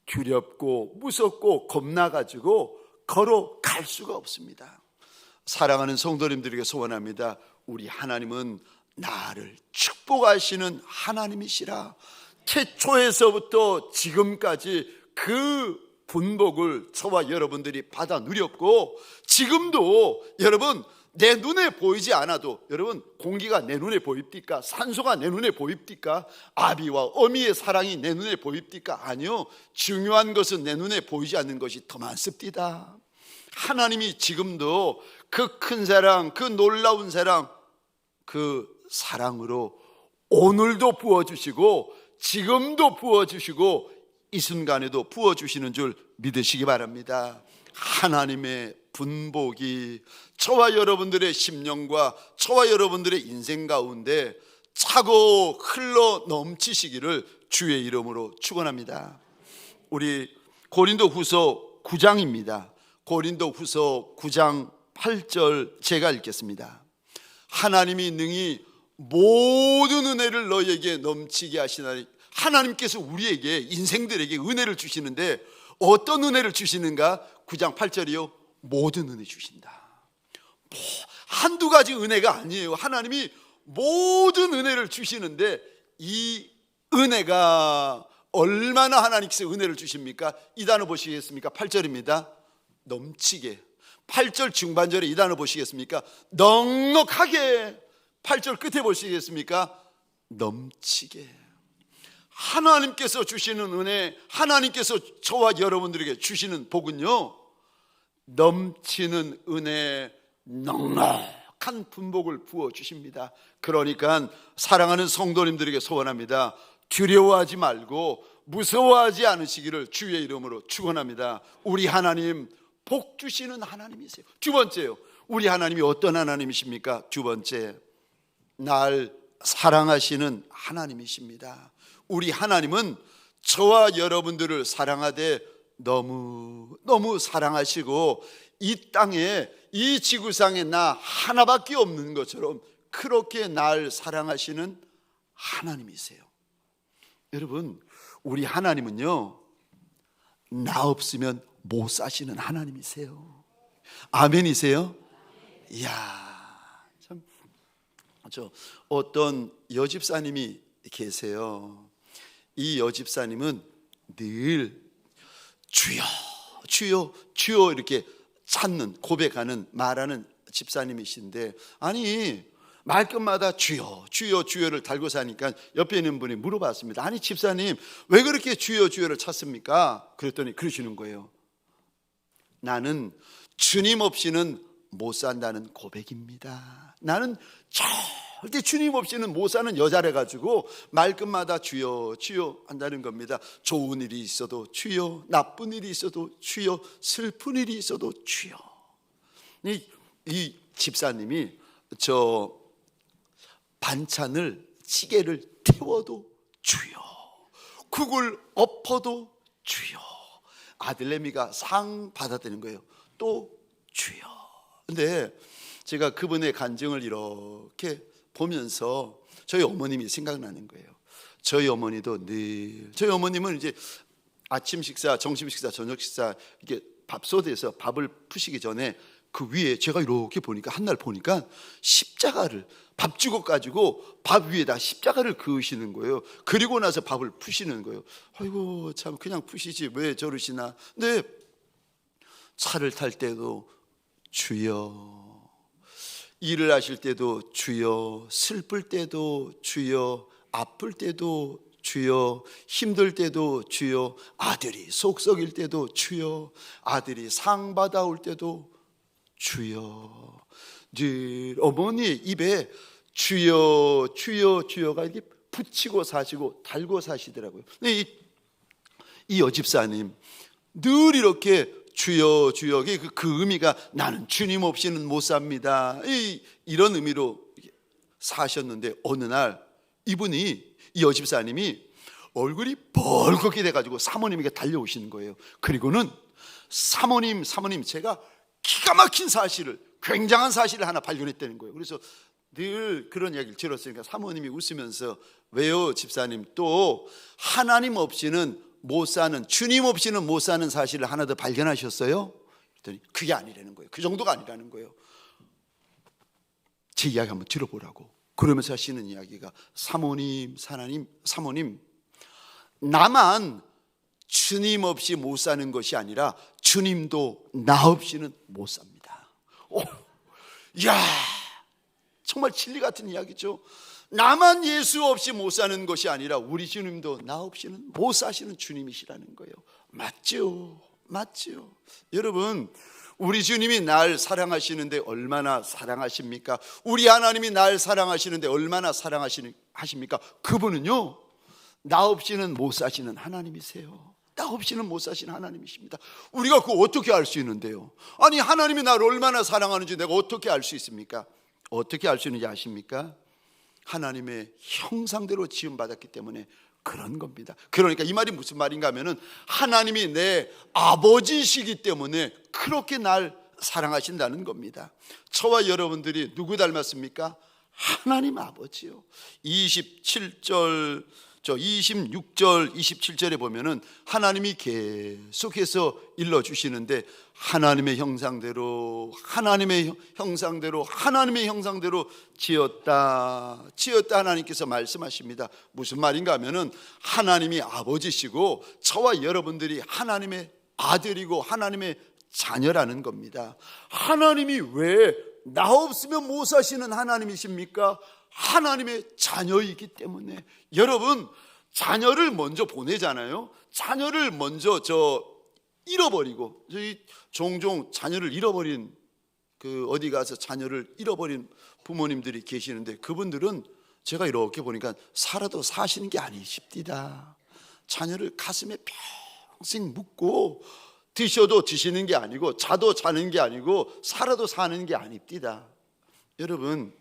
두렵고 무섭고 겁나가지고 걸어갈 수가 없습니다. 사랑하는 성도님들에게 소원합니다. 우리 하나님은 나를 축복하시는 하나님이시라. 태초에서부터 지금까지 그 분복을 저와 여러분들이 받아 누렸고, 지금도 여러분, 내 눈에 보이지 않아도, 여러분, 공기가 내 눈에 보입니까? 산소가 내 눈에 보입니까? 아비와 어미의 사랑이 내 눈에 보입니까? 아니요. 중요한 것은 내 눈에 보이지 않는 것이 더 많습니다. 하나님이 지금도 그 큰 사랑, 그 놀라운 사랑, 그 사랑으로 오늘도 부어주시고, 지금도 부어주시고, 이 순간에도 부어주시는 줄 믿으시기 바랍니다. 하나님의 분복이 저와 여러분들의 심령과 저와 여러분들의 인생 가운데 차고 흘러 넘치시기를 주의 이름으로 축원합니다. 우리 고린도후서 9장입니다. 고린도후서 9장 8절 제가 읽겠습니다. 하나님이 능히 모든 은혜를 너희에게 넘치게 하시나니, 하나님께서 우리에게, 인생들에게 은혜를 주시는데 어떤 은혜를 주시는가? 9장 8절이요, 모든 은혜 주신다. 한두 가지 은혜가 아니에요. 하나님이 모든 은혜를 주시는데 이 은혜가 얼마나 하나님께서 은혜를 주십니까? 이 단어 보시겠습니까? 8절입니다. 넘치게. 8절 중반절에 이 단어 보시겠습니까? 넉넉하게. 8절 끝에 보시겠습니까? 넘치게. 하나님께서 주시는 은혜, 하나님께서 저와 여러분들에게 주시는 복은요, 넘치는 은혜, 넉넉한 분복을 부어주십니다. 그러니까 사랑하는 성도님들에게 소원합니다. 두려워하지 말고 무서워하지 않으시기를 주의 이름으로 축원합니다. 우리 하나님 복 주시는 하나님이세요. 두 번째요, 우리 하나님이 어떤 하나님이십니까? 두 번째, 날 사랑하시는 하나님이십니다. 우리 하나님은 저와 여러분들을 사랑하되 너무 사랑하시고 이 땅에, 이 지구상에 나 하나밖에 없는 것처럼 그렇게 날 사랑하시는 하나님이세요. 여러분, 우리 하나님은요, 나 없으면 못 사시는 하나님이세요. 아멘이세요? 이야, 참, 어떤 여집사님이 계세요. 이 여집사님은 늘 주여 주여 주여 이렇게 찾는, 고백하는, 말하는 집사님이신데, 아니 말끝마다 주여 주여 주여를 달고 사니까 옆에 있는 분이 물어봤습니다. 아니 집사님, 왜 그렇게 주여 주여를 찾습니까? 그랬더니 그러시는 거예요. 나는 주님 없이는 못 산다는 고백입니다. 나는 절대 주님 없이는 못 사는 여자래 가지고 말끝마다 주여 주여 한다는 겁니다. 좋은 일이 있어도 주여, 나쁜 일이 있어도 주여, 슬픈 일이 있어도 주여. 이 집사님이 저 반찬을, 찌개를 태워도 주여, 국을 엎어도 주여, 아들내미가 상 받아드는 거예요. 또 주여. 근데 제가 그분의 간증을 이렇게 보면서 저희 어머님이 생각나는 거예요. 저희 어머니도 늘, 저희 어머님은 이제 아침 식사, 점심 식사, 저녁 식사 이렇게 밥솥에서 밥을 푸시기 전에 그 위에 제가 이렇게 보니까, 한날 보니까 십자가를, 밥주걱 가지고 밥 위에다 십자가를 그으시는 거예요. 그리고 나서 밥을 푸시는 거예요. 아이고 참, 그냥 푸시지 왜 저러시나. 근데 차를 탈 때도 주여, 일을 하실 때도 주여, 슬플 때도 주여, 아플 때도 주여, 힘들 때도 주여, 아들이 속 썩일 때도 주여, 아들이 상 받아올 때도 주여. 늘 어머니 입에 주여 주여 주여가 이렇게 붙이고 사시고 달고 사시더라고요. 이 여집사님 늘 이렇게 주여 주여, 그 의미가 나는 주님 없이는 못 삽니다, 이런 의미로 사셨는데, 어느 날 이분이, 이 여집사님이 얼굴이 벌겋게 돼가지고 사모님에게 달려오시는 거예요. 그리고는 사모님 제가 기가 막힌 사실을, 굉장한 사실을 하나 발견했다는 거예요. 그래서 늘 그런 이야기를 들었으니까 사모님이 웃으면서, 왜요 집사님, 또 하나님 없이는 못 사는, 주님 없이는 못 사는 사실을 하나 더 발견하셨어요? 그랬더니 그게 아니라는 거예요. 그 정도가 아니라는 거예요. 제 이야기 한번 들어보라고. 그러면서 하시는 이야기가, 사모님 나만 주님 없이 못 사는 것이 아니라 주님도 나 없이는 못 삽니다. 이야, 정말 진리 같은 이야기죠. 나만 예수 없이 못 사는 것이 아니라 우리 주님도 나 없이는 못 사시는 주님이시라는 거예요. 맞죠? 여러분, 우리 주님이 날 사랑하시는데 얼마나 사랑하십니까? 우리 하나님이 날 사랑하시는데 얼마나 사랑하십니까? 그분은요, 나 없이는 못 사시는 하나님이세요. 나 없이는 못 사시는 하나님이십니다. 우리가 그거 어떻게 알 수 있는데요? 아니, 하나님이 나를 얼마나 사랑하는지 내가 어떻게 알 수 있습니까? 어떻게 알 수 있는지 아십니까? 하나님의 형상대로 지음받았기 때문에 그런 겁니다. 그러니까 이 말이 무슨 말인가 하면은 하나님이 내 아버지시기 때문에 그렇게 날 사랑하신다는 겁니다. 저와 여러분들이 누구 닮았습니까? 하나님 아버지요. 26절 27절에 보면은 하나님이 계속해서 일러주시는데 하나님의 형상대로 지었다 하나님께서 말씀하십니다. 무슨 말인가 하면은 하나님이 아버지시고 저와 여러분들이 하나님의 아들이고 하나님의 자녀라는 겁니다. 하나님이 왜 나 없으면 못 사시는 하나님이십니까? 하나님의 자녀이기 때문에. 여러분, 자녀를 먼저 보내잖아요. 자녀를 먼저 잃어버리고, 종종 자녀를 잃어버린 어디 가서 자녀를 잃어버린 부모님들이 계시는데, 그분들은 제가 이렇게 보니까 살아도 사시는 게 아니십니다. 자녀를 가슴에 평생 묻고 드셔도 드시는 게 아니고 자도 자는 게 아니고 살아도 사는 게 아닙니다. 여러분,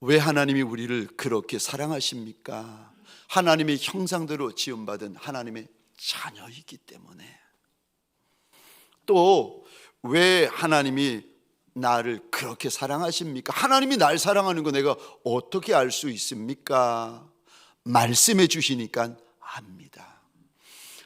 왜 하나님이 우리를 그렇게 사랑하십니까? 하나님의 형상대로 지음받은 하나님의 자녀이기 때문에. 또 왜 하나님이 나를 그렇게 사랑하십니까? 하나님이 날 사랑하는 거 내가 어떻게 알 수 있습니까? 말씀해 주시니까 압니다.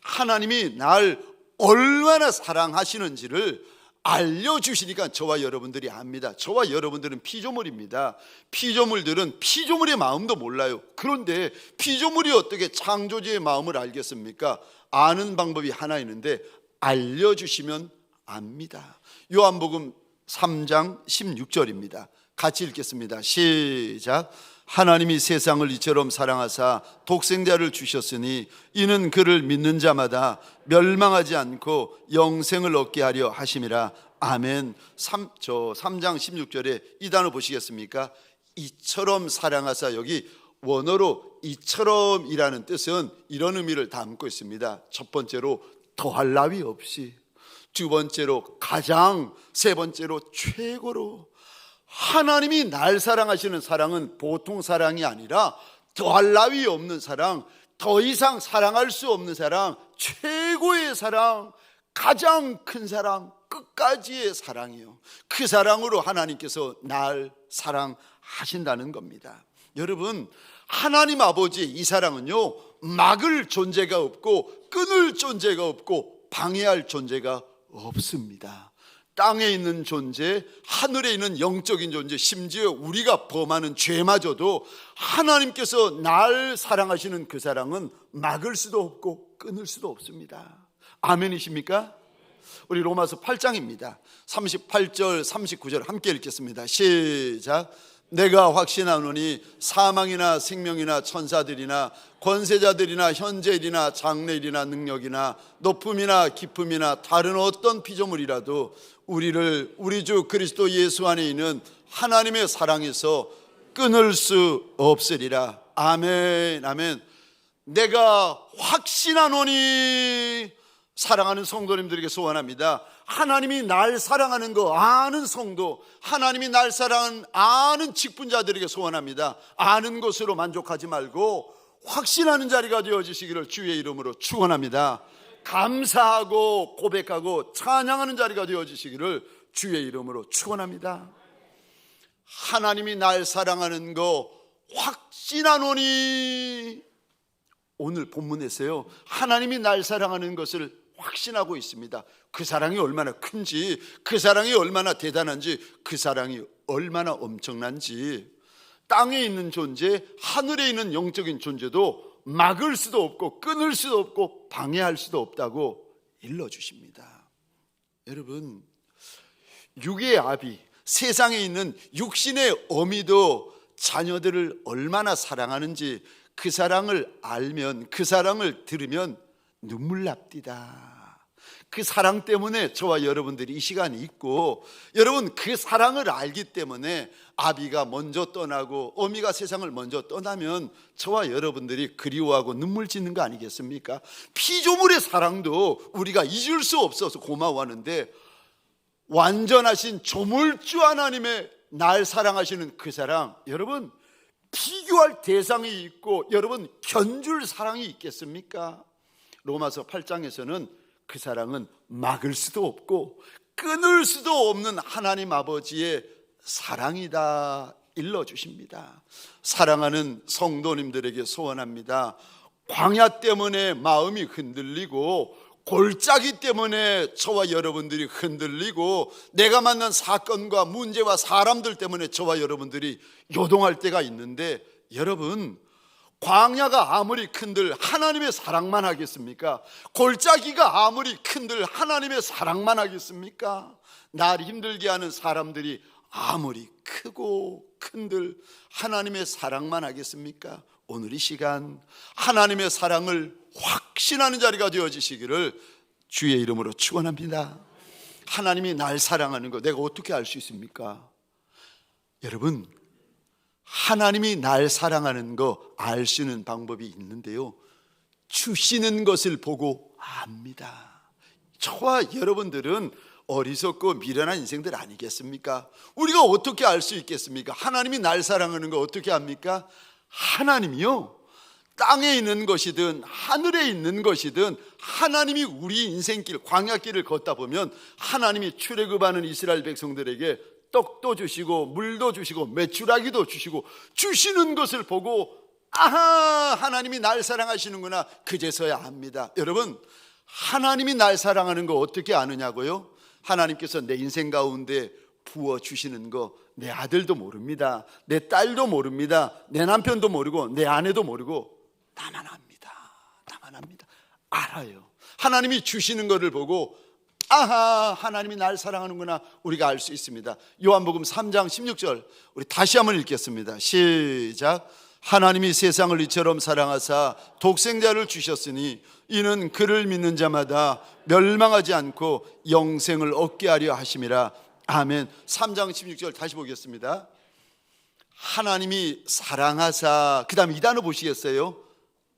하나님이 날 얼마나 사랑하시는지를 알려주시니까 저와 여러분들이 압니다. 저와 여러분들은 피조물입니다. 피조물들은 피조물의 마음도 몰라요. 그런데 피조물이 어떻게 창조주의 마음을 알겠습니까? 아는 방법이 하나 있는데 알려주시면 압니다. 요한복음 3장 16절입니다. 같이 읽겠습니다. 시작. 하나님이 세상을 이처럼 사랑하사 독생자를 주셨으니 이는 그를 믿는 자마다 멸망하지 않고 영생을 얻게 하려 하심이라. 아멘. 3장 16절에 이 단어 보시겠습니까? 이처럼 사랑하사, 여기 원어로 이처럼이라는 뜻은 이런 의미를 담고 있습니다. 첫 번째로 더할 나위 없이, 두 번째로 가장, 세 번째로 최고로. 하나님이 날 사랑하시는 사랑은 보통 사랑이 아니라 더할 나위 없는 사랑, 더 이상 사랑할 수 없는 사랑, 최고의 사랑, 가장 큰 사랑, 끝까지의 사랑이요. 그 사랑으로 하나님께서 날 사랑하신다는 겁니다. 여러분, 하나님 아버지의 이 사랑은요, 막을 존재가 없고 끊을 존재가 없고 방해할 존재가 없습니다. 땅에 있는 존재, 하늘에 있는 영적인 존재, 심지어 우리가 범하는 죄마저도 하나님께서 날 사랑하시는 그 사랑은 막을 수도 없고 끊을 수도 없습니다. 아멘이십니까? 우리 로마서 8장입니다. 38절 39절 함께 읽겠습니다. 시작. 내가 확신하노니 사망이나 생명이나 천사들이나 권세자들이나 현재일이나 장래일이나 능력이나 높음이나 깊음이나 다른 어떤 피조물이라도 우리를 우리 주 그리스도 예수 안에 있는 하나님의 사랑에서 끊을 수 없으리라. 아멘, 아멘. 내가 확신하노니, 사랑하는 성도님들에게 소원합니다. 하나님이 날 사랑하는 거 아는 성도, 하나님이 날 사랑하는 아는 직분자들에게 소원합니다. 아는 것으로 만족하지 말고 확신하는 자리가 되어주시기를 주의 이름으로 축원합니다. 감사하고 고백하고 찬양하는 자리가 되어주시기를 주의 이름으로 축원합니다. 하나님이 날 사랑하는 거 확신하노니, 오늘 본문에서요, 하나님이 날 사랑하는 것을 확신하고 있습니다. 그 사랑이 얼마나 큰지, 그 사랑이 얼마나 대단한지, 그 사랑이 얼마나 엄청난지. 땅에 있는 존재, 하늘에 있는 영적인 존재도 막을 수도 없고 끊을 수도 없고 방해할 수도 없다고 일러주십니다. 여러분, 육의 아비, 세상에 있는 육신의 어미도 자녀들을 얼마나 사랑하는지 그 사랑을 알면, 그 사랑을 들으면 눈물 납디다. 그 사랑 때문에 저와 여러분들이 이 시간이 있고, 여러분 그 사랑을 알기 때문에 아비가 먼저 떠나고 어미가 세상을 먼저 떠나면 저와 여러분들이 그리워하고 눈물 짓는 거 아니겠습니까? 피조물의 사랑도 우리가 잊을 수 없어서 고마워하는데, 완전하신 조물주 하나님의 날 사랑하시는 그 사랑, 여러분 비교할 대상이 있고 여러분 견줄 사랑이 있겠습니까? 로마서 8장에서는 그 사랑은 막을 수도 없고 끊을 수도 없는 하나님 아버지의 사랑이다 일러주십니다. 사랑하는 성도님들에게 소원합니다. 광야 때문에 마음이 흔들리고, 골짜기 때문에 저와 여러분들이 흔들리고, 내가 만난 사건과 문제와 사람들 때문에 저와 여러분들이 요동할 때가 있는데, 여러분 광야가 아무리 큰들 하나님의 사랑만 하겠습니까? 골짜기가 아무리 큰들 하나님의 사랑만 하겠습니까? 날 힘들게 하는 사람들이 아무리 크고 큰들 하나님의 사랑만 하겠습니까? 오늘 이 시간 하나님의 사랑을 확신하는 자리가 되어지시기를 주의 이름으로 축원합니다. 하나님이 날 사랑하는 거 내가 어떻게 알 수 있습니까? 여러분, 하나님이 날 사랑하는 거 알 수 있는 방법이 있는데요, 주시는 것을 보고 압니다. 저와 여러분들은 어리석고 미련한 인생들 아니겠습니까? 우리가 어떻게 알 수 있겠습니까? 하나님이 날 사랑하는 거 어떻게 압니까? 하나님이요, 땅에 있는 것이든 하늘에 있는 것이든 하나님이 우리 인생길 광야길을 걷다 보면 하나님이 출애굽하는 이스라엘 백성들에게 떡도 주시고 물도 주시고 메추라기도 주시고 주시는 것을 보고, 아하, 하나님이 날 사랑하시는구나, 그제서야 압니다. 여러분, 하나님이 날 사랑하는 거 어떻게 아느냐고요? 하나님께서 내 인생 가운데 부어주시는 거 내 아들도 모릅니다. 내 딸도 모릅니다. 내 남편도 모르고 내 아내도 모르고 나만 압니다. 나만 압니다. 알아요. 하나님이 주시는 것을 보고, 아하, 하나님이 날 사랑하는구나, 우리가 알 수 있습니다. 요한복음 3장 16절 우리 다시 한번 읽겠습니다. 시작. 하나님이 세상을 이처럼 사랑하사 독생자를 주셨으니 이는 그를 믿는 자마다 멸망하지 않고 영생을 얻게 하려 하심이라. 아멘. 3장 16절 다시 보겠습니다. 하나님이 사랑하사, 그 다음 이 단어 보시겠어요?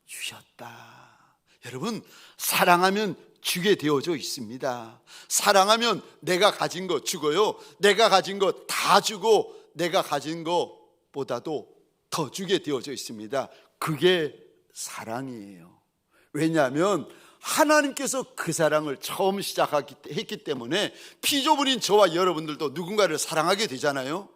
주셨다. 여러분, 사랑하면 주게 되어져 있습니다. 사랑하면 내가 가진 거 주고요, 내가 가진 거 다 주고 내가 가진 것보다도 더 주게 되어져 있습니다. 그게 사랑이에요. 왜냐하면 하나님께서 그 사랑을 처음 했기 때문에 피조물인 저와 여러분들도 누군가를 사랑하게 되잖아요.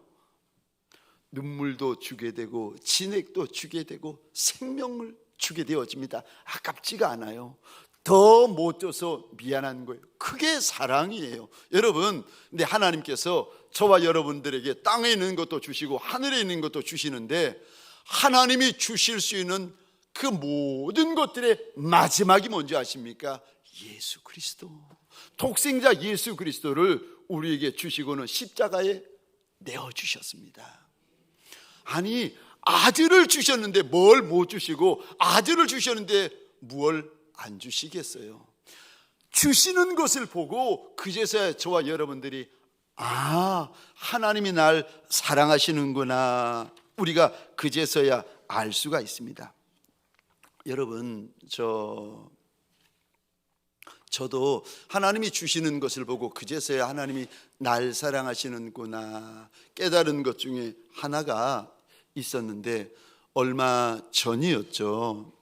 눈물도 주게 되고 진액도 주게 되고 생명을 주게 되어집니다. 아깝지가 않아요. 더 못 줘서 미안한 거예요. 그게 사랑이에요. 여러분, 근데 하나님께서 저와 여러분들에게 땅에 있는 것도 주시고 하늘에 있는 것도 주시는데, 하나님이 주실 수 있는 그 모든 것들의 마지막이 뭔지 아십니까? 예수 그리스도. 독생자 예수 그리스도를 우리에게 주시고는 십자가에 내어주셨습니다. 아니, 아들을 주셨는데 뭘 못 주시고, 아들을 주셨는데 뭘 안 주시겠어요? 주시는 것을 보고 그제서야 저와 여러분들이, 아, 하나님이 날 사랑하시는구나, 우리가 그제서야 알 수가 있습니다. 여러분, 저도 하나님이 주시는 것을 보고 그제서야 하나님이 날 사랑하시는구나 깨달은 것 중에 하나가 있었는데, 얼마 전이었죠.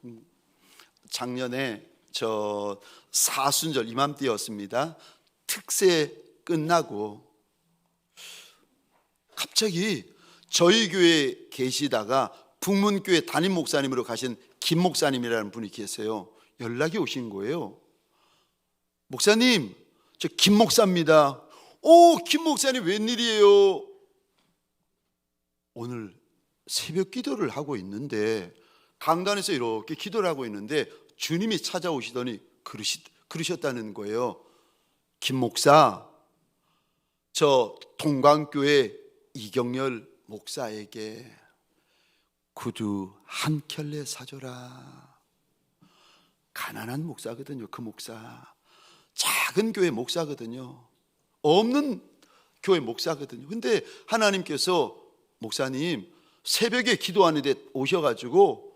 작년에 저 사순절 이맘때였습니다. 특세 끝나고 갑자기 저희 교회에 계시다가 북문교회 담임 목사님으로 가신 김 목사님이라는 분이 계세요. 연락이 오신 거예요. 목사님, 저 김 목사입니다. 오, 김 목사님 웬일이에요? 오늘 새벽 기도를 하고 있는데, 강단에서 이렇게 기도를 하고 있는데 주님이 찾아오시더니 그러셨다는 거예요. 김 목사, 저 동광교회 이경열 목사에게 구두 한 켤레 사줘라. 가난한 목사거든요. 그 목사 작은 교회 목사거든요. 없는 교회 목사거든요. 근데 하나님께서 목사님 새벽에 기도하는데 오셔가지고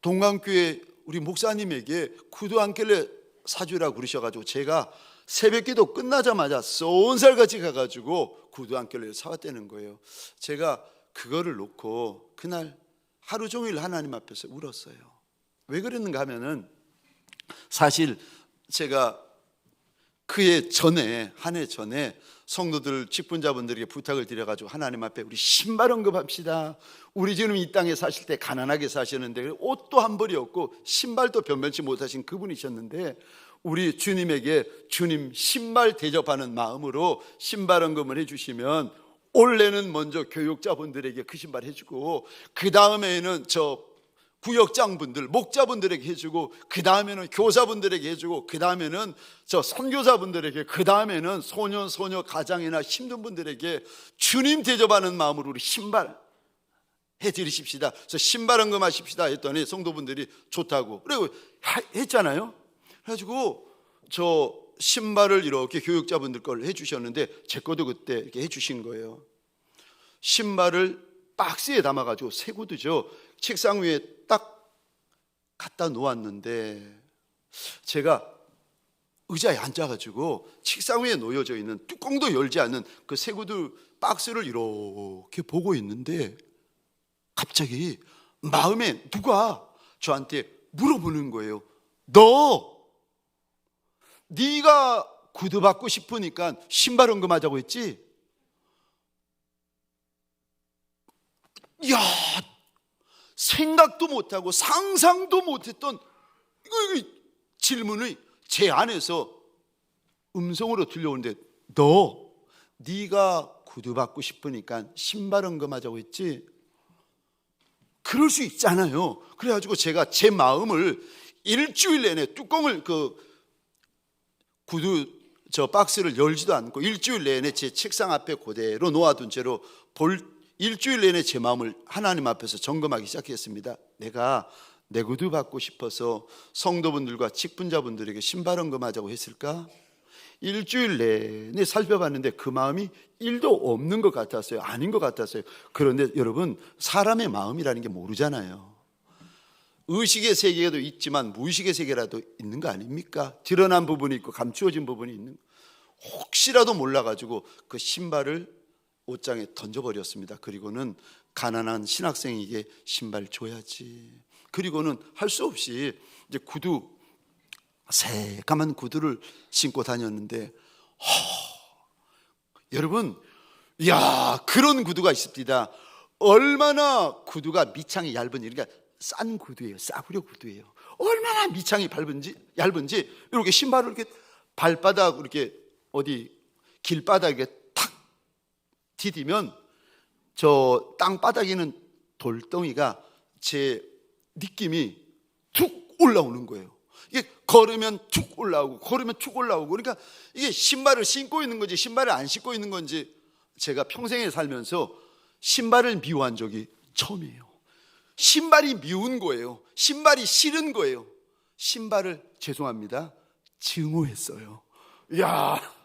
동강교회 우리 목사님에게 구두 한 켤레 사주라고 그러셔가지고 제가 새벽 기도 끝나자마자 쏜살같이 가가지고 구두 한 켤레를 사왔다는 거예요. 제가 그거를 놓고 그날 하루 종일 하나님 앞에서 울었어요. 왜 그랬는가 하면은 사실 제가 그해 전에 한 해 전에 성도들 직분자분들에게 부탁을 드려가지고 하나님 앞에 우리 신발 언급합시다. 우리 지금 이 땅에 사실 때 가난하게 사셨는데 옷도 한 벌이 없고 신발도 변변치 못하신 그분이셨는데 우리 주님에게 주님 신발 대접하는 마음으로 신발 언급을 해주시면 올해는 먼저 교육자분들에게 그 신발 해주고 그 다음에는 저 구역장분들, 목자분들에게 해주고 그 다음에는 교사분들에게 해주고 그 다음에는 저 선교사분들에게 그 다음에는 소년, 소녀, 가장이나 힘든 분들에게 주님 대접하는 마음으로 우리 신발 해드리십시다. 그래서 신발 언금하십시다 했더니 성도분들이 좋다고 그리고 했잖아요. 그래가지고 저 신발을 이렇게 교육자분들 걸 해주셨는데 제 것도 그때 이렇게 해주신 거예요. 신발을 박스에 담아가지고 새 구두죠. 책상 위에 딱 갖다 놓았는데 제가 의자에 앉아가지고 책상 위에 놓여져 있는 뚜껑도 열지 않는 그 새 구두 박스를 이렇게 보고 있는데 갑자기 마음에 누가 저한테 물어보는 거예요. 네가 구두 받고 싶으니까 신발 언금하자고 했지? 이야, 생각도 못하고 상상도 못했던 이 질문이 제 안에서 음성으로 들려오는데 네가 구두 받고 싶으니까 신발 언금하자고 했지? 그럴 수 있잖아요. 그래가지고 제가 제 마음을 일주일 내내 뚜껑을 그 구두 저 박스를 열지도 않고 일주일 내내 제 책상 앞에 그대로 놓아둔 채로 일주일 내내 제 마음을 하나님 앞에서 점검하기 시작했습니다. 내가 내 구두 받고 싶어서 성도분들과 직분자분들에게 신발 언금하자고 했을까? 일주일 내내 살펴봤는데 그 마음이 1도 없는 것 같았어요. 아닌 것 같았어요. 그런데 여러분 사람의 마음이라는 게 모르잖아요. 의식의 세계도 있지만 무의식의 세계라도 있는 거 아닙니까? 드러난 부분이 있고 감추어진 부분이 있는 혹시라도 몰라가지고 그 신발을 옷장에 던져버렸습니다. 그리고는 가난한 신학생에게 신발 줘야지. 그리고는 할 수 없이 이제 구두 새까만 구두를 신고 다녔는데 여러분 그런 구두가 있습니다. 얼마나 구두가 밑창이 얇은지 그러니까 싼 구두예요. 싸구려 구두예요. 얼마나 밑창이 얇은지 이렇게 신발을 이렇게 발바닥 이렇게 어디 길바닥에 탁 디디면 저 땅바닥에는 돌덩이가 제 느낌이 툭 올라오는 거예요. 이게 걸으면 툭 올라오고 걸으면 툭 올라오고 그러니까 이게 신발을 신고 있는 건지 신발을 안 신고 있는 건지 제가 평생에 살면서 신발을 미워한 적이 처음이에요. 신발이 미운 거예요. 신발이 싫은 거예요. 신발을 죄송합니다 증오했어요.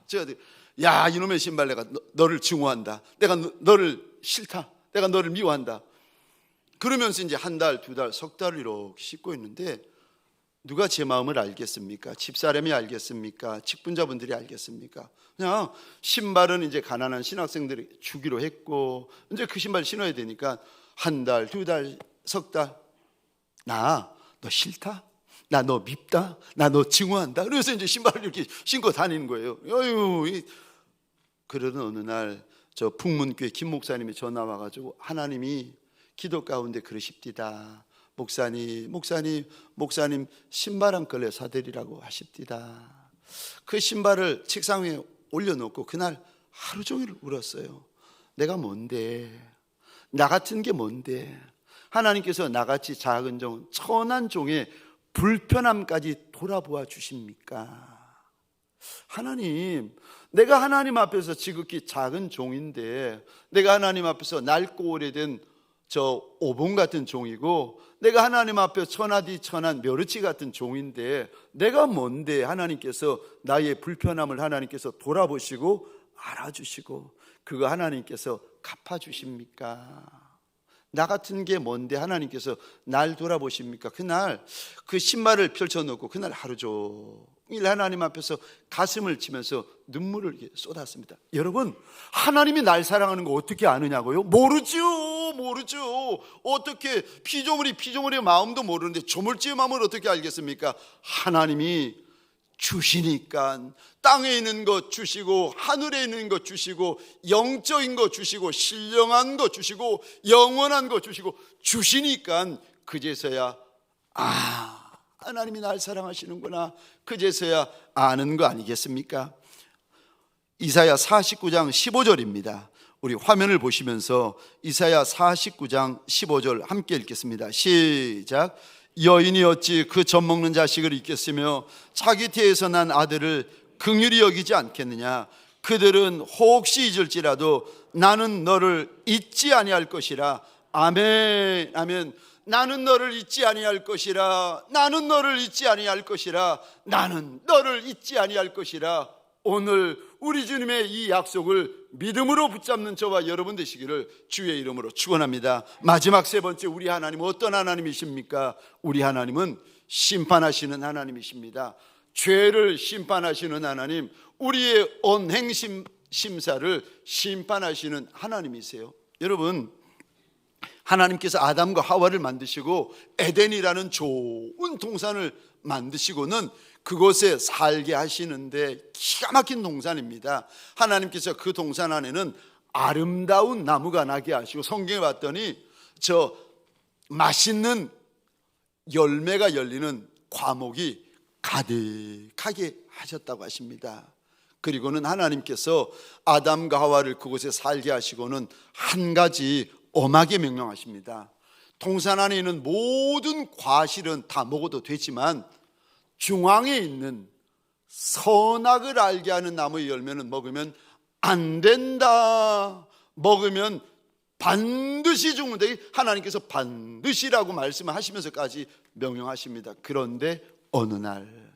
제가 이놈의 신발 내가 너를 증오한다. 내가 너를 싫다. 내가 너를 미워한다. 그러면서 이제 한 달, 두 달, 석 달을 이렇게 씻고 있는데 누가 제 마음을 알겠습니까? 집사람이 알겠습니까? 직분자분들이 알겠습니까? 그냥 신발은 이제 가난한 신학생들이 주기로 했고 이제 그 신발 신어야 되니까 한 달, 두 달, 석 달 나 너 싫다? 나 너 밉다? 나 너 증오한다? 그래서 이제 신발을 이렇게 신고 다니는 거예요. 그러던 어느 날 저 풍문교회 김 목사님이 전화 와가지고 하나님이 기도 가운데 그러십디다. 목사님 신발 한 켤레 사드리라고 하십디다. 그 신발을 책상 위에 올려놓고 그날 하루 종일 울었어요. 내가 뭔데? 나 같은 게 뭔데? 하나님께서 나같이 작은 종, 천한 종의 불편함까지 돌아보아 주십니까? 하나님, 내가 하나님 앞에서 지극히 작은 종인데 내가 하나님 앞에서 낡고 오래된 저 오봉 같은 종이고, 내가 하나님 앞에 천하디 천한 멸치 같은 종인데 내가 뭔데 하나님께서 나의 불편함을 하나님께서 돌아보시고 알아주시고 그거 하나님께서 갚아주십니까? 나 같은 게 뭔데 하나님께서 날 돌아보십니까? 그날 그 신발을 펼쳐놓고 그날 하루 종일 하나님 앞에서 가슴을 치면서 눈물을 이렇게 쏟았습니다. 여러분, 하나님이 날 사랑하는 거 어떻게 아느냐고요? 모르죠. 어떻게 피조물의 마음도 모르는데 조물주의 마음을 어떻게 알겠습니까? 하나님이 주시니까 땅에 있는 것 주시고 하늘에 있는 것 주시고 영적인 것 주시고 신령한 것 주시고 영원한 것 주시니까 그제서야 하나님이 날 사랑하시는구나, 그제서야 아는 거 아니겠습니까? 이사야 49장 15절입니다. 우리 화면을 보시면서 이사야 49장 15절 함께 읽겠습니다. 시작. 여인이 어찌 그 젖먹는 자식을 잊겠으며 자기 태에서 난 아들을 긍휼히 여기지 않겠느냐? 그들은 혹시 잊을지라도 나는 너를 잊지 아니할 것이라. 아멘, 아멘. 나는 너를 잊지 아니할 것이라. 나는 너를 잊지 아니할 것이라. 나는 너를 잊지 아니할 것이라. 오늘 우리 주님의 이 약속을 믿음으로 붙잡는 저와 여러분 되시기를 주의 이름으로 축원합니다. 마지막 세 번째, 우리 하나님은 어떤 하나님이십니까? 우리 하나님은 심판하시는 하나님이십니다. 죄를 심판하시는 하나님, 우리의 언행 심사를 심판하시는 하나님이세요. 여러분, 하나님께서 아담과 하와를 만드시고 에덴이라는 좋은 동산을 만드시고는 그곳에 살게 하시는데 기가 막힌 동산입니다. 하나님께서 그 동산 안에는 아름다운 나무가 나게 하시고, 성경에 봤더니 저 맛있는 열매가 열리는 과목이 가득하게 하셨다고 하십니다. 그리고는 하나님께서 아담과 하와를 그곳에 살게 하시고는 한 가지 엄하게 명령하십니다. 동산 안에 있는 모든 과실은 다 먹어도 되지만 중앙에 있는 선악을 알게 하는 나무의 열매는 먹으면 안 된다. 먹으면 반드시 죽는다. 하나님께서 반드시라고 말씀하시면서까지 명령하십니다. 그런데 어느 날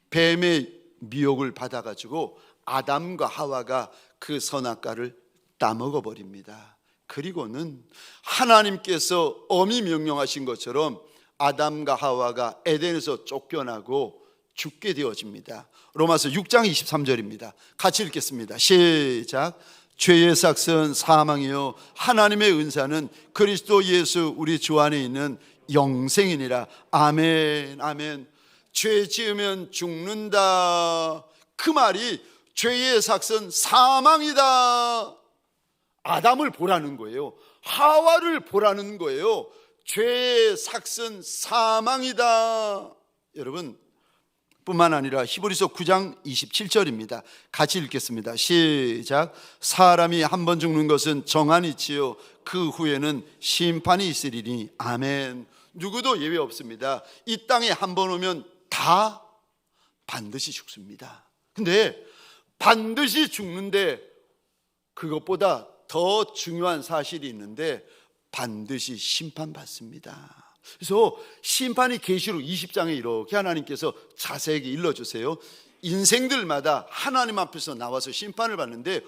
뱀의 미혹을 받아가지고 아담과 하와가 그 선악과를 따먹어 버립니다. 그리고는 하나님께서 엄히 명령하신 것처럼 아담과 하와가 에덴에서 쫓겨나고 죽게 되어집니다. 로마서 6장 23절입니다. 같이 읽겠습니다. 시작. 죄의 삭은 사망이요 하나님의 은사는 그리스도 예수 우리 주 안에 있는 영생이니라. 아멘, 아멘. 죄 지으면 죽는다. 그 말이 죄의 삭은 사망이다. 아담을 보라는 거예요. 하와를 보라는 거예요. 죄의 삭은 사망이다. 여러분, 뿐만 아니라 히브리서 9장 27절입니다. 같이 읽겠습니다. 시작. 사람이 한 번 죽는 것은 정한이지요 그 후에는 심판이 있으리니. 아멘. 누구도 예외 없습니다. 이 땅에 한 번 오면 다 반드시 죽습니다. 근데 반드시 죽는데 그것보다 더 중요한 사실이 있는데 반드시 심판받습니다. 그래서 심판이 계시록 20장에 이렇게 하나님께서 자세하게 일러주세요. 인생들마다 하나님 앞에서 나와서 심판을 받는데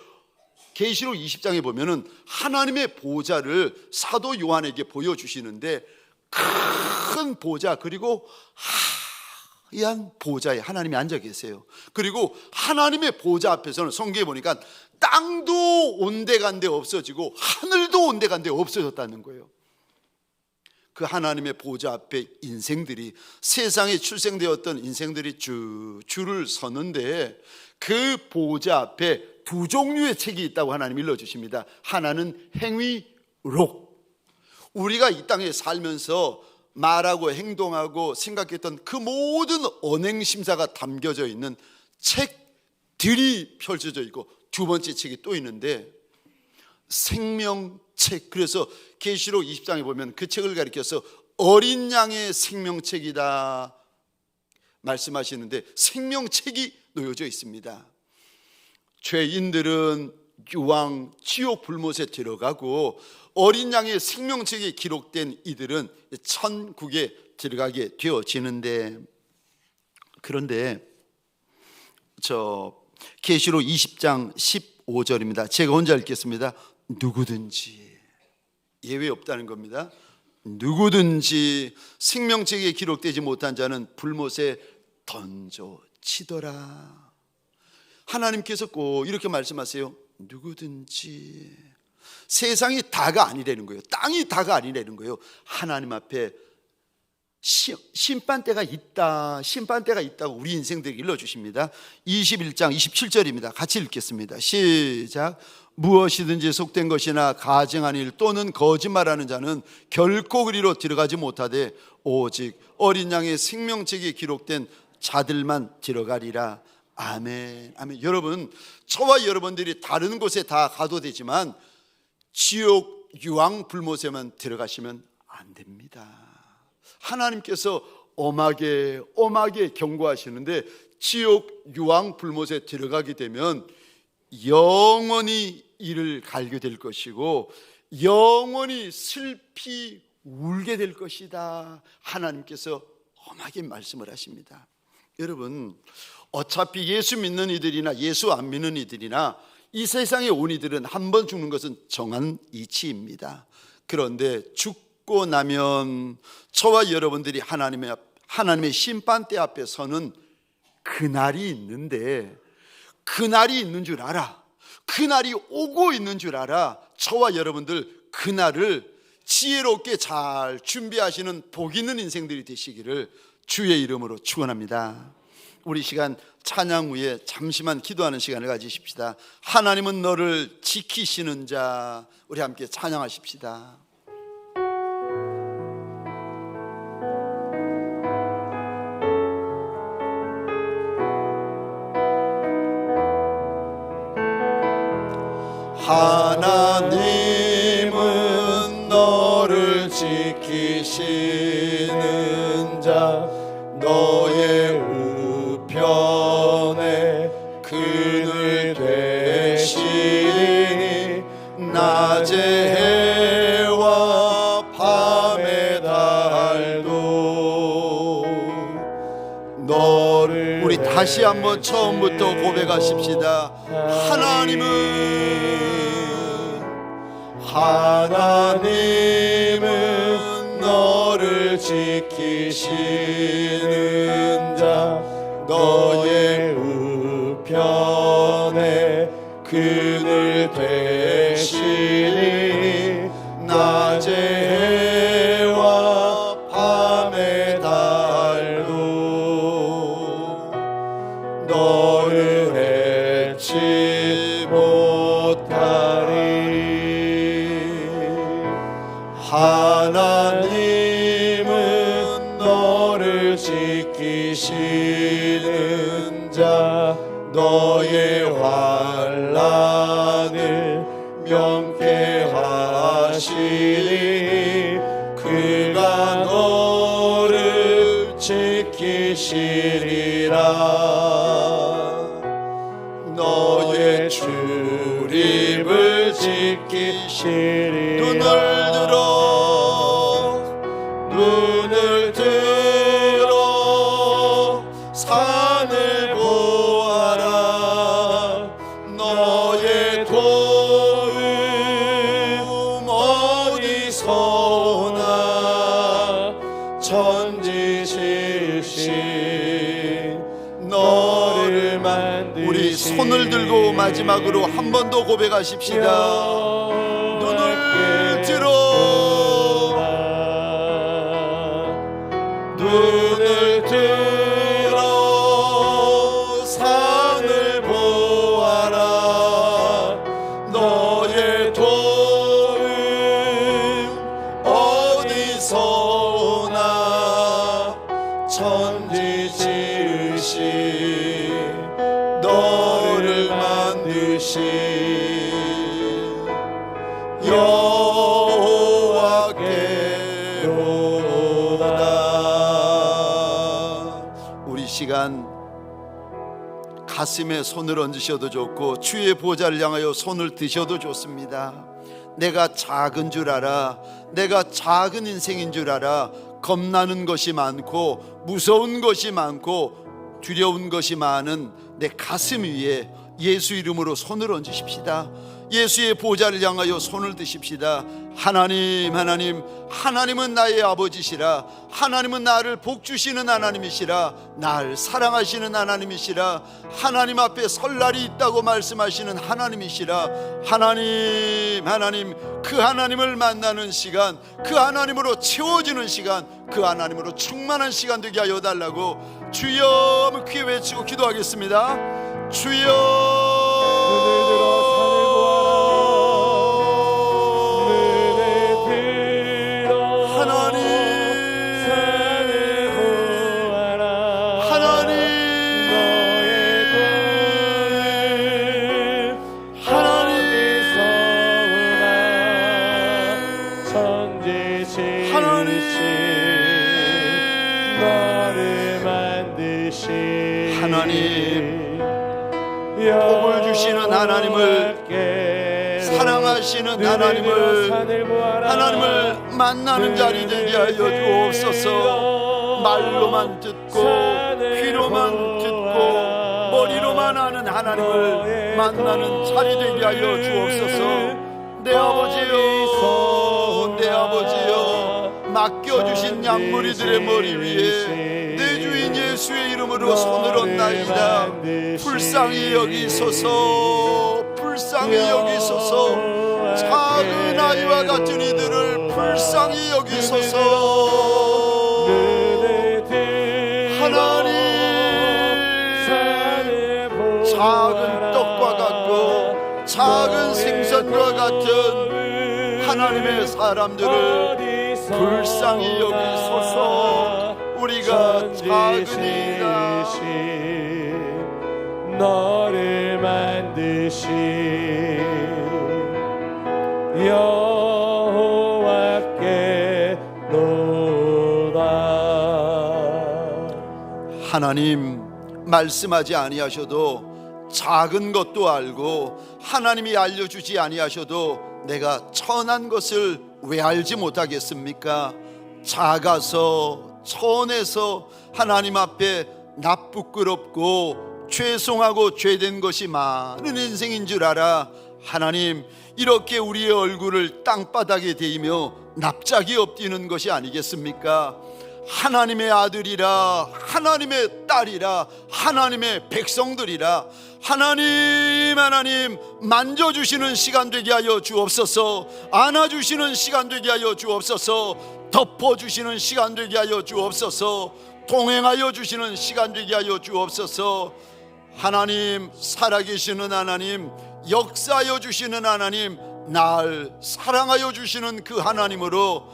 계시록 20장에 보면은 하나님의 보좌를 사도 요한에게 보여주시는데 큰 보좌, 그리고 하얀 보좌에 하나님이 앉아 계세요. 그리고 하나님의 보좌 앞에서는 성경에 보니까 땅도 온데간데 없어지고 하늘도 온데간데 없어졌다는 거예요. 그 하나님의 보좌 앞에 인생들이, 세상에 출생되었던 인생들이 줄을 서는데 그 보좌 앞에 두 종류의 책이 있다고 하나님 일러주십니다. 하나는 행위록, 우리가 이 땅에 살면서 말하고 행동하고 생각했던 그 모든 언행심사가 담겨져 있는 책들이 펼쳐져 있고, 두 번째 책이 또 있는데 생명책. 그래서 계시록 20장에 보면 그 책을 가리켜서 어린 양의 생명책이다 말씀하시는데 생명책이 놓여져 있습니다. 죄인들은 유황 지옥 불못에 들어가고 어린 양의 생명책에 기록된 이들은 천국에 들어가게 되어지는데, 그런데 계시록 20장 15절입니다. 제가 혼자 읽겠습니다. 누구든지, 예외 없다는 겁니다. 누구든지 생명책에 기록되지 못한 자는 불못에 던져치더라. 하나님께서 꼭 이렇게 말씀하세요. 누구든지. 세상이 다가 아니라는 거예요. 땅이 다가 아니라는 거예요. 하나님 앞에 심판대가 있다, 심판대가 있다고 우리 인생들에게 일러주십니다. 21장 27절입니다. 같이 읽겠습니다. 시작. 무엇이든지 속된 것이나 가증한 일 또는 거짓말하는 자는 결코 그리로 들어가지 못하되 오직 어린 양의 생명책에 기록된 자들만 들어가리라. 아멘. 아멘. 여러분, 저와 여러분들이 다른 곳에 다 가도 되지만 지옥 유황 불못에만 들어가시면 안 됩니다. 하나님께서 엄하게 경고하시는데, 지옥 유황 불못에 들어가게 되면 영원히 이를 갈게 될 것이고 영원히 슬피 울게 될 것이다. 하나님께서 엄하게 말씀을 하십니다. 여러분, 어차피 예수 믿는 이들이나 예수 안 믿는 이들이나 이 세상에 온 이들은 한 번 죽는 것은 정한 이치입니다. 그런데 죽고 나면 저와 여러분들이 하나님의 심판대 앞에 서는 그날이 있는데, 그날이 있는 줄 알아. 그날이 오고 있는 줄 알아. 저와 여러분들 그날을 지혜롭게 잘 준비하시는 복 있는 인생들이 되시기를 주의 이름으로 축원합니다. 우리 시간 찬양 후에 잠시만 기도하는 시간을 가지십시다. 하나님은 너를 지키시는 자. 우리 함께 찬양하십시다. 하나님은 너를 지키시는 자. 너의 우편에 그늘 되시니 낮의 해와 밤의 달도 너를. 우리 다시 한번 처음부터 고백하십시다. 하나님은 너를 지키시는 자. 너의 우편에 그늘 되시니 낮의 해와 밤의 달도 너를 해치 못하리. 하나님은 너를 지키시는 자. 너의 환난을 명쾌하시니 그가 너를 지키시리라. 너의 출입을 지키시리라. 눈을 들어 산을 보아라. 너의 도움 어디서 오나. 천지실신 너를 만드신. 우리 손을 들고 마지막으로 한 번 더 고백하십시다. 눈을 들어, 눈을 들어 산을 보아라. 너의 도움 어디서 오나. 천지 지으신 너를 만드신 여호와께로다. 우리 시간 가슴에 손을 얹으셔도 좋고 주의 보좌를 향하여 손을 드셔도 좋습니다. 내가 작은 줄 알아, 내가 작은 인생인 줄 알아. 겁나는 것이 많고 무서운 것이 많고 두려운 것이 많은 내 가슴 위에 예수 이름으로 손을 얹으십시다. 예수의 보좌를 향하여 손을 드십시다. 하나님, 하나님, 하나님은 나의 아버지시라. 하나님은 나를 복주시는 하나님이시라. 날 사랑하시는 하나님이시라. 하나님 앞에 설 날이 있다고 말씀하시는 하나님이시라. 하나님, 하나님, 그 하나님을 만나는 시간, 그 하나님으로 채워지는 시간, 그 하나님으로 충만한 시간 되게 하여 달라고 주여 크게 외치고 기도하겠습니다. 주여, 복을 주시는 하나님을, 사랑하시는 하나님을 만나는 자리 되게 하여 주옵소서. 말로만 듣고 귀로만 듣고 머리로만 아는 하나님을 만나는 자리 되게 하여 주옵소서. 내 아버지여, 내 아버지여, 맡겨주신 양무리들의 머리 위에 내 주인 예수의 이름으로 손을 얹나이다. 불쌍히 여기소서, 불쌍히 여기소서. 작은 아이와 같은 이들을 불쌍히 여기소서. 하나님, 작은 떡과 같고 작은 생선과 같은 하나님의 사람들을 불쌍히 여기소서. 우리가 작으니라. 너를 만드신 여호와께 노다. 하나님, 말씀하지 아니하셔도 작은 것도 알고 하나님이 알려주지 아니하셔도 내가 천한 것을 왜 알지 못하겠습니까? 작아서 천해서 하나님 앞에 나쁘끄럽고 죄송하고 죄된 것이 많은 인생인 줄 알아. 하나님, 이렇게 우리의 얼굴을 땅바닥에 대이며 납작이 엎드리는 것이 아니겠습니까? 하나님의 아들이라, 하나님의 딸이라, 하나님의 백성들이라. 하나님, 하나님, 만져주시는 시간 되게 하여 주옵소서. 안아주시는 시간 되게 하여 주옵소서. 덮어주시는 시간 되게 하여 주옵소서. 동행하여 주시는 시간 되게 하여 주옵소서. 하나님, 살아계시는 하나님, 역사하여 주시는 하나님, 날 사랑하여 주시는 그 하나님으로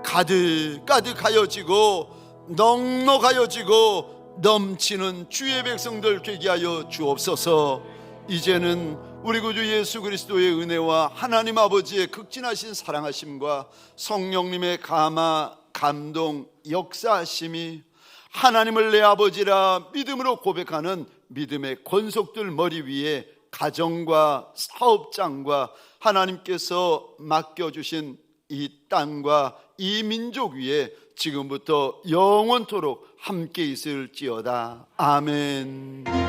가득가득하여지고 넉넉하여지고 넘치는 주의 백성들 되게 하여 주옵소서. 이제는 우리 구주 예수 그리스도의 은혜와 하나님 아버지의 극진하신 사랑하심과 성령님의 감화, 감동, 역사하심이 하나님을 내 아버지라 믿음으로 고백하는 믿음의 권속들 머리 위에 가정과 사업장과 하나님께서 맡겨주신 이 땅과 이 민족 위에 지금부터 영원토록 함께 있을지어다. 아멘.